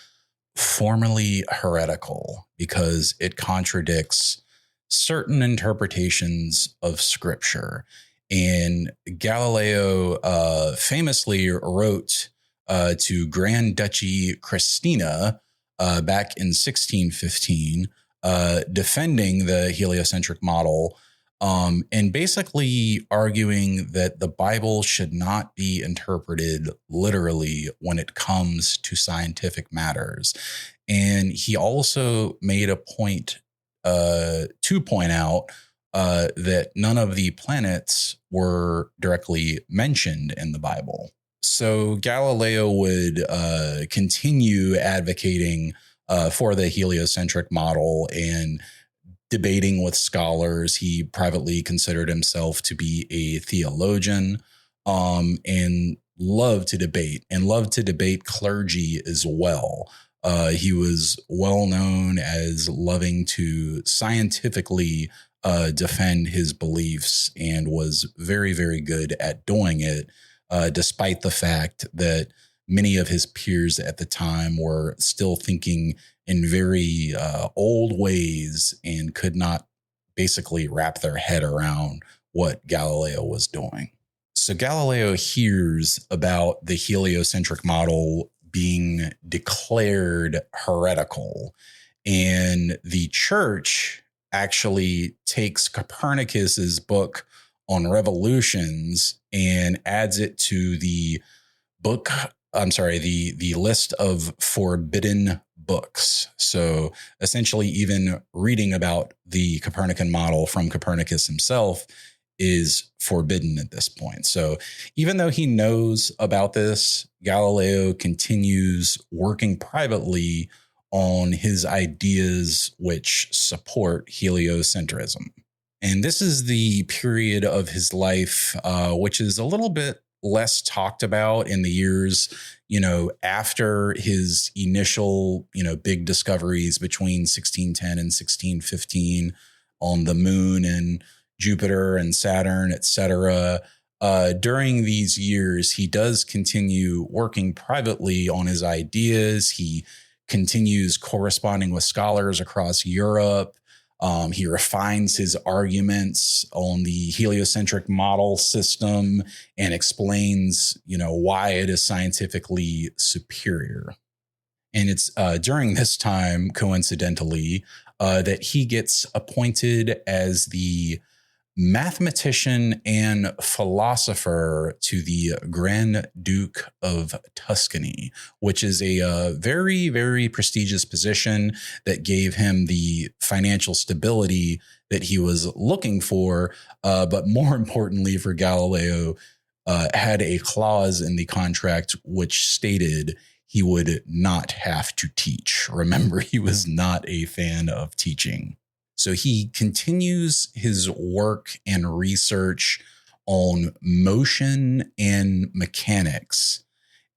formally heretical because it contradicts certain interpretations of Scripture. And Galileo famously wrote to Grand Duchy Christina back in 1615, defending the heliocentric model, and basically arguing that the Bible should not be interpreted literally when it comes to scientific matters. And he also made a point to point out that none of the planets were directly mentioned in the Bible. So Galileo would continue advocating for the heliocentric model and debating with scholars. He privately considered himself to be a theologian, and loved to debate clergy as well. He was well known as loving to scientifically defend his beliefs, and was very, very good at doing it, despite the fact that many of his peers at the time were still thinking in very old ways and could not basically wrap their head around what Galileo was doing. So Galileo hears about the heliocentric model being declared heretical, and the church actually takes Copernicus's book on revolutions and adds it to the list of forbidden books. So essentially, even reading about the Copernican model from Copernicus himself is forbidden at this point. So even though he knows about this, Galileo continues working privately on his ideas which support heliocentrism. And this is the period of his life, which is a little bit less talked about in the years, after his initial, big discoveries between 1610 and 1615 on the moon and Jupiter and Saturn, etc. During these years, he does continue working privately on his ideas. He continues corresponding with scholars across Europe. He refines his arguments on the heliocentric model system and explains, why it is scientifically superior. And it's during this time, coincidentally, that he gets appointed as the mathematician and philosopher to the Grand Duke of Tuscany, which is a very, very prestigious position that gave him the financial stability that he was looking for. But more importantly for Galileo, had a clause in the contract which stated he would not have to teach. Remember, he was not a fan of teaching. So he continues his work and research on motion and mechanics.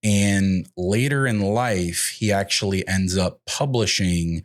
And later in life, he actually ends up publishing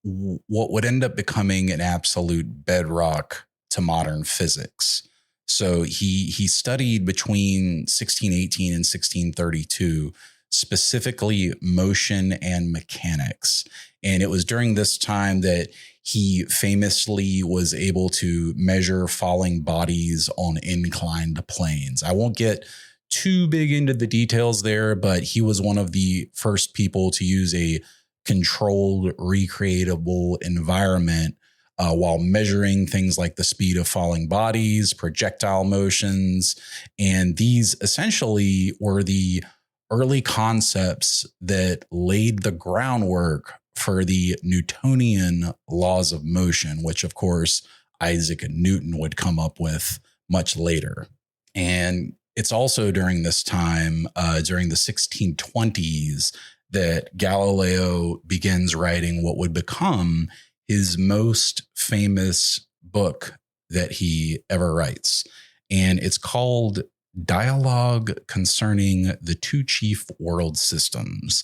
what would end up becoming an absolute bedrock to modern physics. So he studied between 1618 and 1632, specifically motion and mechanics. And it was during this time that he famously was able to measure falling bodies on inclined planes. I won't get too big into the details there, but he was one of the first people to use a controlled, recreatable environment while measuring things like the speed of falling bodies, projectile motions. And these essentially were the early concepts that laid the groundwork for the Newtonian laws of motion, which of course Isaac Newton would come up with much later. And it's also during this time, during the 1620s, that Galileo begins writing what would become his most famous book that he ever writes. And it's called Dialogue Concerning the Two Chief World Systems.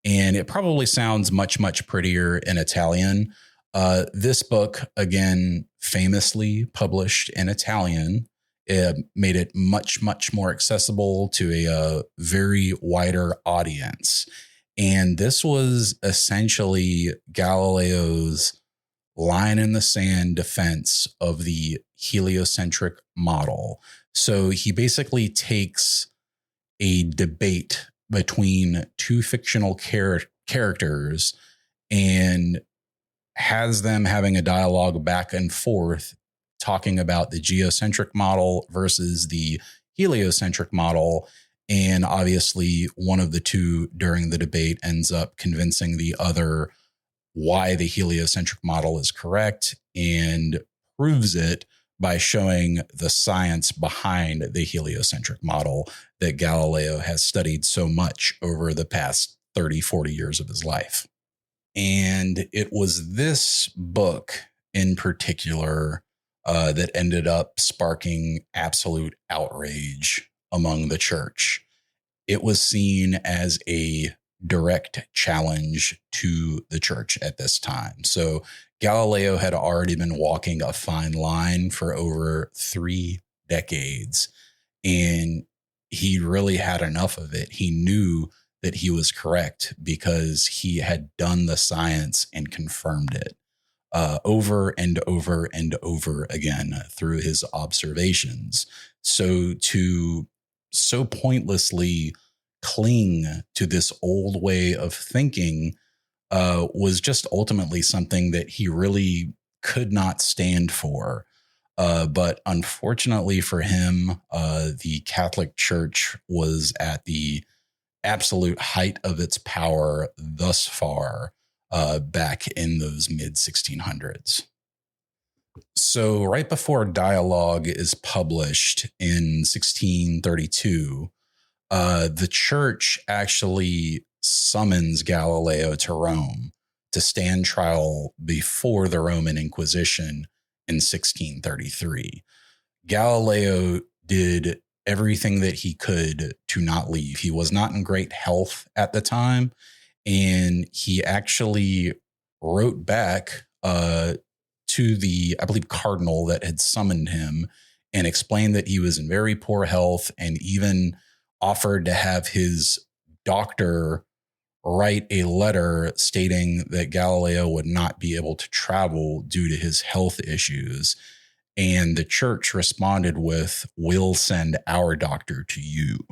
And it probably sounds much, much prettier in Italian. This book, again, famously published in Italian, it made it much, much more accessible to a very wider audience. And this was essentially Galileo's line in the sand defense of the heliocentric model. So he basically takes a debate between two fictional characters and has them having a dialogue back and forth, talking about the geocentric model versus the heliocentric model. And obviously, one of the two during the debate ends up convincing the other why the heliocentric model is correct and proves it by showing the science behind the heliocentric model that Galileo has studied so much over the past 30, 40 years of his life. And it was this book in particular that ended up sparking absolute outrage among the church. It was seen as a direct challenge to the church at this time. So Galileo had already been walking a fine line for over 3 decades, and he really had enough of it. He knew that he was correct because he had done the science and confirmed it over and over and over again through his observations. So to so pointlessly cling to this old way of thinking was just ultimately something that he really could not stand for. But unfortunately for him, the Catholic Church was at the absolute height of its power thus far back in those mid 1600s. So right before Dialogue is published in 1632, the church actually summons Galileo to Rome to stand trial before the Roman Inquisition in 1633. Galileo did everything that he could to not leave. He was not in great health at the time, and he actually wrote back to the, I believe, cardinal that had summoned him and explained that he was in very poor health, and even offered to have his doctor write a letter stating that Galileo would not be able to travel due to his health issues. And the church responded with, "We'll send our doctor to you,"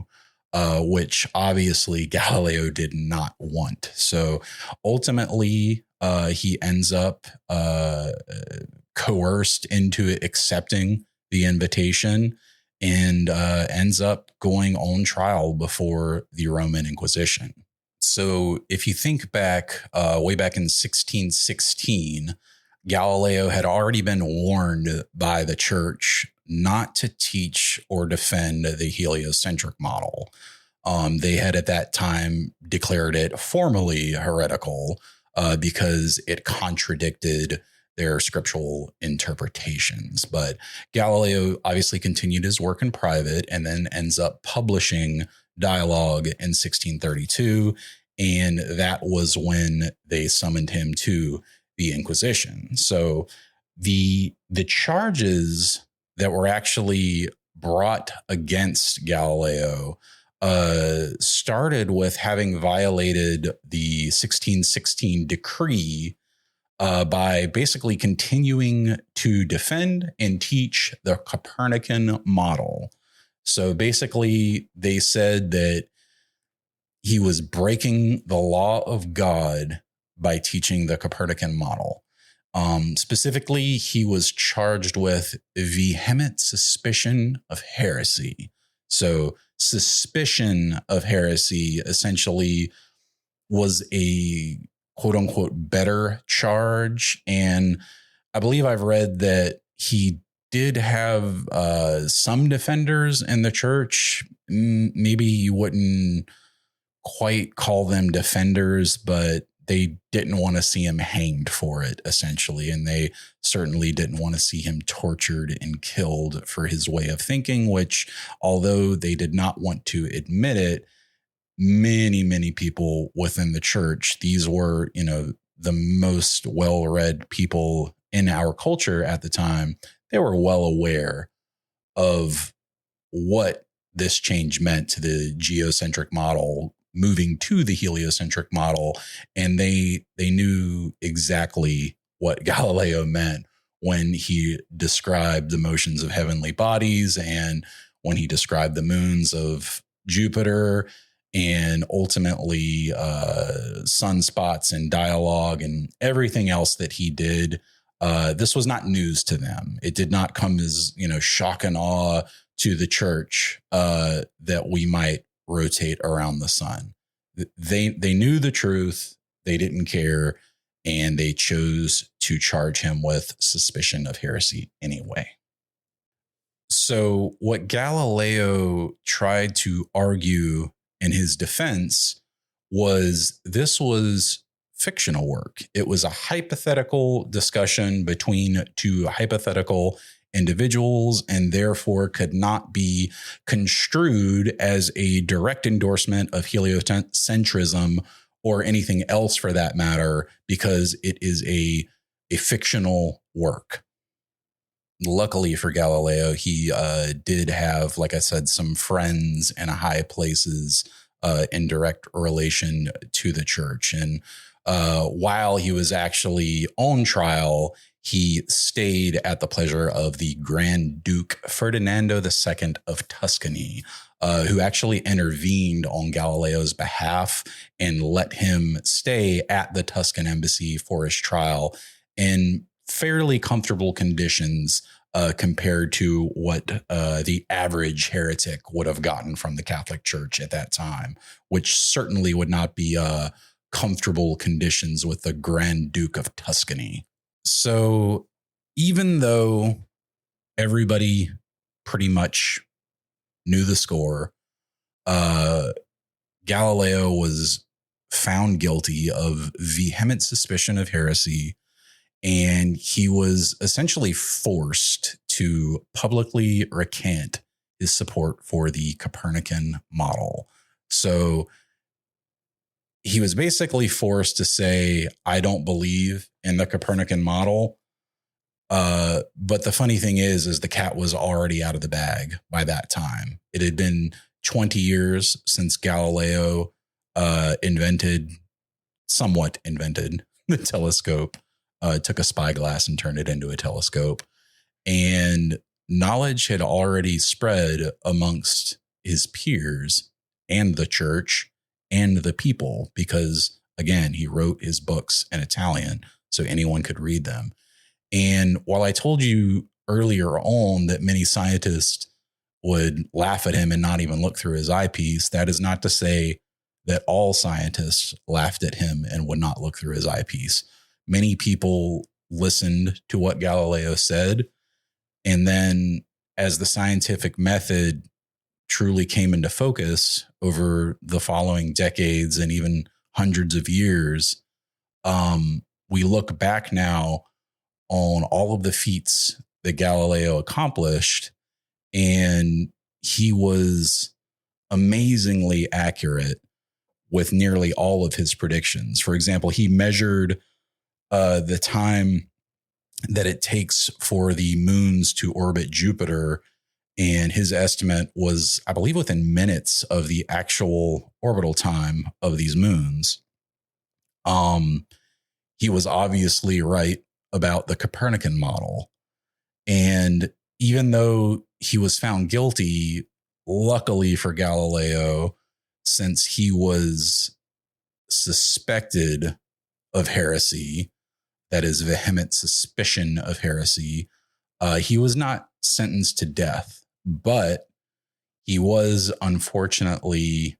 which obviously Galileo did not want. So ultimately, he ends up coerced into accepting the invitation and ends up going on trial before the Roman Inquisition. So if you think back, way back in 1616, Galileo had already been warned by the church not to teach or defend the heliocentric model. They had at that time declared it formally heretical because it contradicted their scriptural interpretations. But Galileo obviously continued his work in private and then ends up publishing Dialogue in 1632. And that was when they summoned him to the Inquisition. So the charges that were actually brought against Galileo started with having violated the 1616 decree by basically continuing to defend and teach the Copernican model. So basically, they said that he was breaking the law of God by teaching the Copernican model. Specifically, he was charged with vehement suspicion of heresy. So suspicion of heresy essentially was a quote unquote better charge. And I believe I've read that he did have some defenders in the church. Maybe you wouldn't quite call them defenders, but they didn't want to see him hanged for it, essentially. And they certainly didn't want to see him tortured and killed for his way of thinking, which, although they did not want to admit it, many people within the church, these were, the most well-read people in our culture at the time, they were well aware of what this change meant to the geocentric model, moving to the heliocentric model. And they knew exactly what Galileo meant when he described the motions of heavenly bodies and when he described the moons of Jupiter and ultimately sunspots and Dialogue and everything else that he did. This was not news to them. It did not come as, shock and awe to the church that we might rotate around the sun. They knew the truth. They didn't care. And they chose to charge him with suspicion of heresy anyway. So what Galileo tried to argue in his defense was this was fictional work. It was a hypothetical discussion between two hypothetical individuals and therefore could not be construed as a direct endorsement of heliocentrism or anything else for that matter, because it is a fictional work. Luckily for Galileo, he did have, like I said, some friends in high places in direct relation to the church. And while he was actually on trial, he stayed at the pleasure of the Grand Duke Ferdinando II of Tuscany, who actually intervened on Galileo's behalf and let him stay at the Tuscan embassy for his trial in fairly comfortable conditions compared to what the average heretic would have gotten from the Catholic Church at that time, which certainly would not be comfortable conditions with the Grand Duke of Tuscany. So even though everybody pretty much knew the score, Galileo was found guilty of vehement suspicion of heresy, and he was essentially forced to publicly recant his support for the Copernican model. So he was basically forced to say, I don't believe in the Copernican model. But the funny thing is the cat was already out of the bag by that time. It had been 20 years since Galileo somewhat invented the telescope, took a spyglass and turned it into a telescope. And knowledge had already spread amongst his peers and the church and the people, because again, he wrote his books in Italian so anyone could read them. And while I told you earlier on that many scientists would laugh at him and not even look through his eyepiece, that is not to say that all scientists laughed at him and would not look through his eyepiece. Many people listened to what Galileo said. And then as the scientific method truly came into focus over the following decades and even hundreds of years, we look back now on all of the feats that Galileo accomplished, and he was amazingly accurate with nearly all of his predictions. For example, he measured the time that it takes for the moons to orbit Jupiter, and his estimate was, I believe, within minutes of the actual orbital time of these moons. He was obviously right about the Copernican model. And even though he was found guilty, luckily for Galileo, since he was suspected of heresy, that is, vehement suspicion of heresy, he was not sentenced to death, but he was unfortunately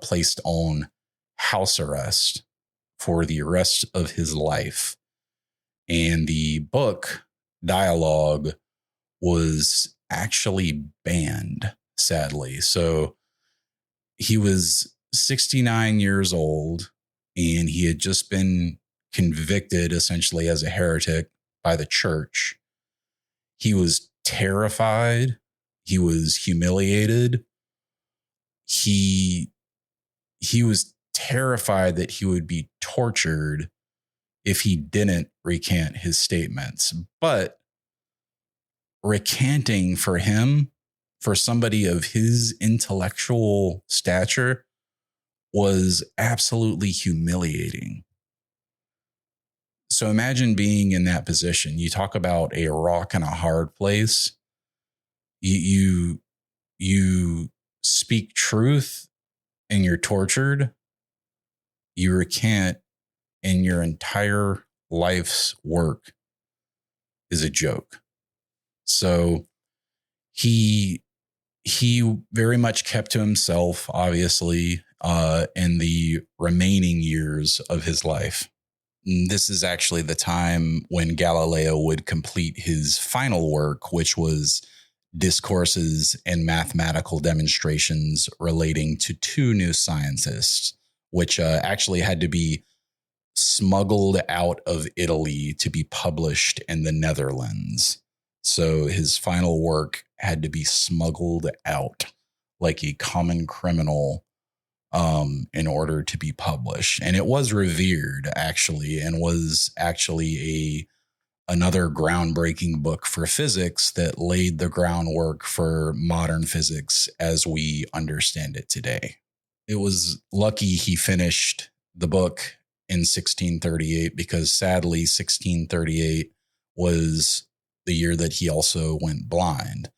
placed on house arrest for the rest of his life. And the book Dialogue was actually banned, sadly. So he was 69 years old, and he had just been convicted essentially as a heretic by the church. He was terrified. He was humiliated. He was terrified that he would be tortured if he didn't recant his statements. But recanting for him, for somebody of his intellectual stature, was absolutely humiliating. So imagine being in that position. You talk about a rock and a hard place. You speak truth and you're tortured. You recant and your entire life's work is a joke. So he very much kept to himself, obviously, in the remaining years of his life. This is actually the time when Galileo would complete his final work, which was discourses and mathematical demonstrations relating to two new scientists, which actually had to be smuggled out of Italy to be published in the Netherlands. So his final work had to be smuggled out like a common criminal in order to be published. And it was revered, actually, and was actually another groundbreaking book for physics that laid the groundwork for modern physics as we understand it today. It was lucky he finished the book in 1638, because sadly 1638 was the year that he also went blind.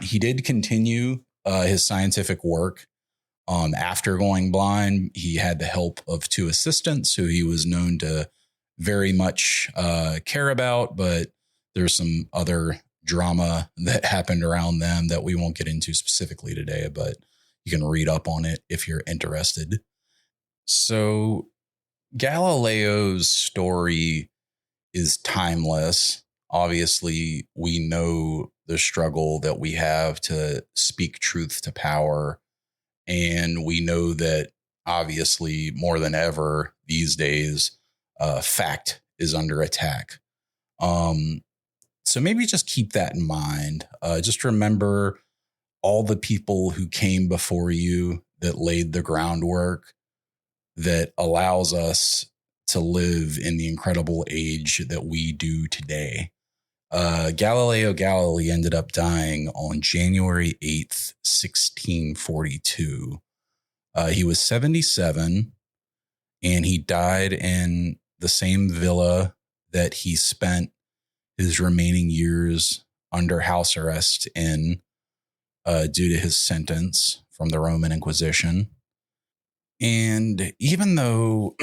He did continue his scientific work after going blind. He had the help of two assistants who he was known to very much care about, but there's some other drama that happened around them that we won't get into specifically today, but you can read up on it if you're interested. So Galileo's story is timeless. Obviously, we know the struggle that we have to speak truth to power. And we know that obviously more than ever these days, fact is under attack. So maybe just keep that in mind. Just remember all the people who came before you that laid the groundwork that allows us to live in the incredible age that we do today. Galileo Galilei ended up dying on January 8th, 1642. He was 77, and he died in the same villa that he spent his remaining years under house arrest in due to his sentence from the Roman Inquisition. And even though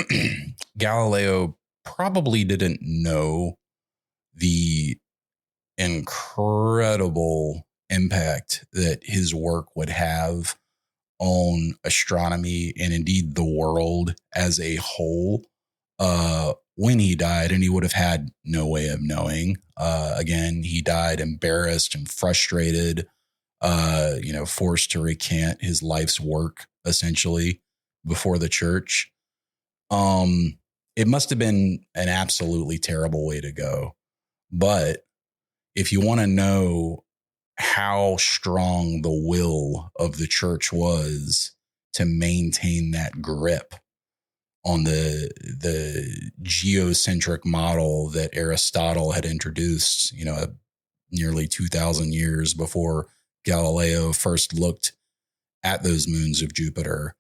Galileo probably didn't know the incredible impact that his work would have on astronomy and indeed the world as a whole when he died, and he would have had no way of knowing. Again, he died embarrassed and frustrated, forced to recant his life's work essentially before the church. It must have been an absolutely terrible way to go. But if you want to know how strong the will of the church was to maintain that grip on the geocentric model that Aristotle had introduced, nearly 2,000 years before Galileo first looked at those moons of Jupiter,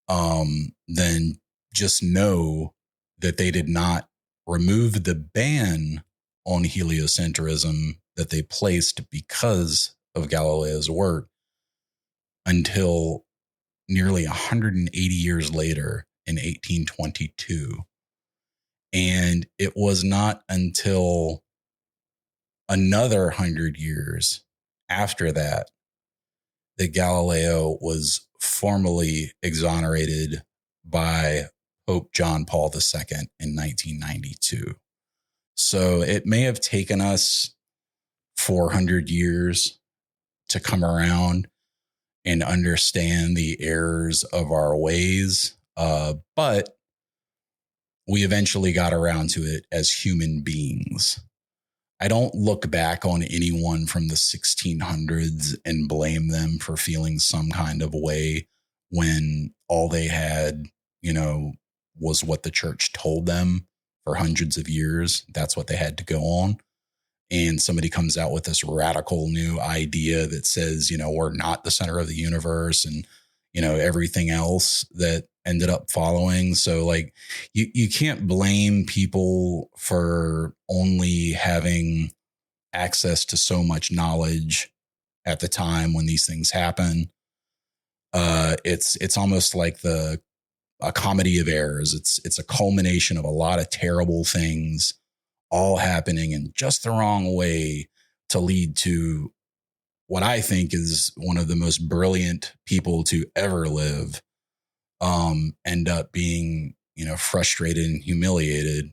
then just know that they did not remove the ban on heliocentrism that they placed because of Galileo's work until nearly 180 years later in 1822. And it was not until another 100 years after that that Galileo was formally exonerated by Pope John Paul II in 1992. So it may have taken us 400 years to come around and understand the errors of our ways, but we eventually got around to it as human beings. I don't look back on anyone from the 1600s and blame them for feeling some kind of way when all they had, was what the church told them for hundreds of years. That's what they had to go on. And somebody comes out with this radical new idea that says, we're not the center of the universe and, everything else that ended up following. So you can't blame people for only having access to so much knowledge at the time when these things happen. It's almost like a comedy of errors. It's a culmination of a lot of terrible things all happening in just the wrong way to lead to what I think is one of the most brilliant people to ever live, end up being, frustrated and humiliated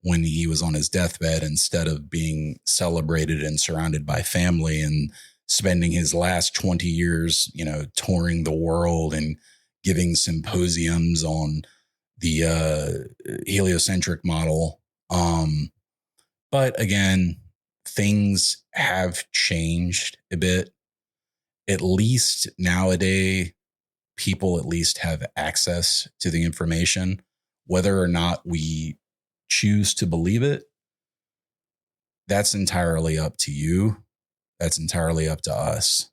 when he was on his deathbed instead of being celebrated and surrounded by family and spending his last 20 years, touring the world and giving symposiums on the heliocentric model. But again, things have changed a bit. At least nowadays, people at least have access to the information. Whether or not we choose to believe it, that's entirely up to you. That's entirely up to us.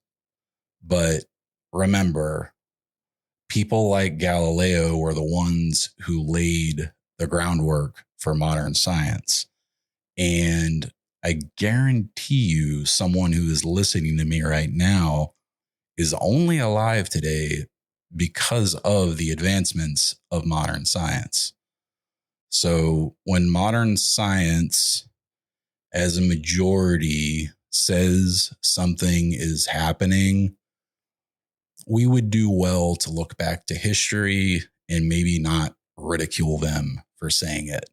But remember, people like Galileo were the ones who laid the groundwork for modern science. And I guarantee you someone who is listening to me right now is only alive today because of the advancements of modern science. So when modern science as a majority says something is happening, we would do well to look back to history and maybe not ridicule them for saying it.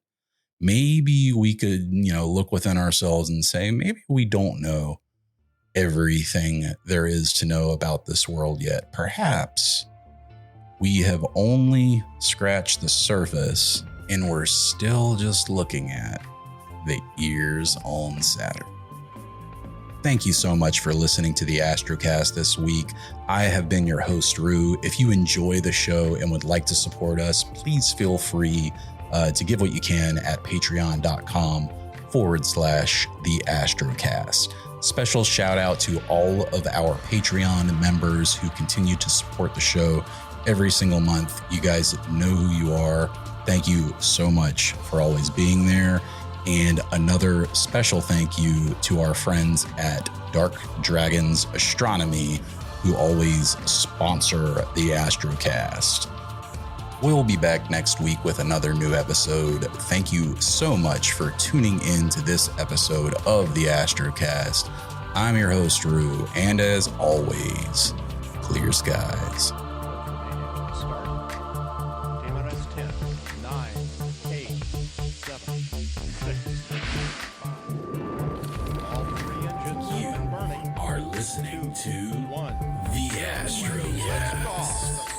Maybe we could, look within ourselves and say, maybe we don't know everything there is to know about this world yet. Perhaps we have only scratched the surface and we're still just looking at the ears on Saturn. Thank you so much for listening to the Astrocast this week. I have been your host, Rue. If you enjoy the show and would like to support us, please feel free to give what you can at patreon.com/the Astrocast. Special shout out to all of our Patreon members who continue to support the show every single month. You guys know who you are. Thank you so much for always being there. And another special thank you to our friends at Dark Dragons Astronomy, who always sponsor the Astrocast. We'll be back next week with another new episode. Thank you so much for tuning in to this episode of the Astrocast. I'm your host, Rue, and as always, clear skies. Listening to the Astrocast.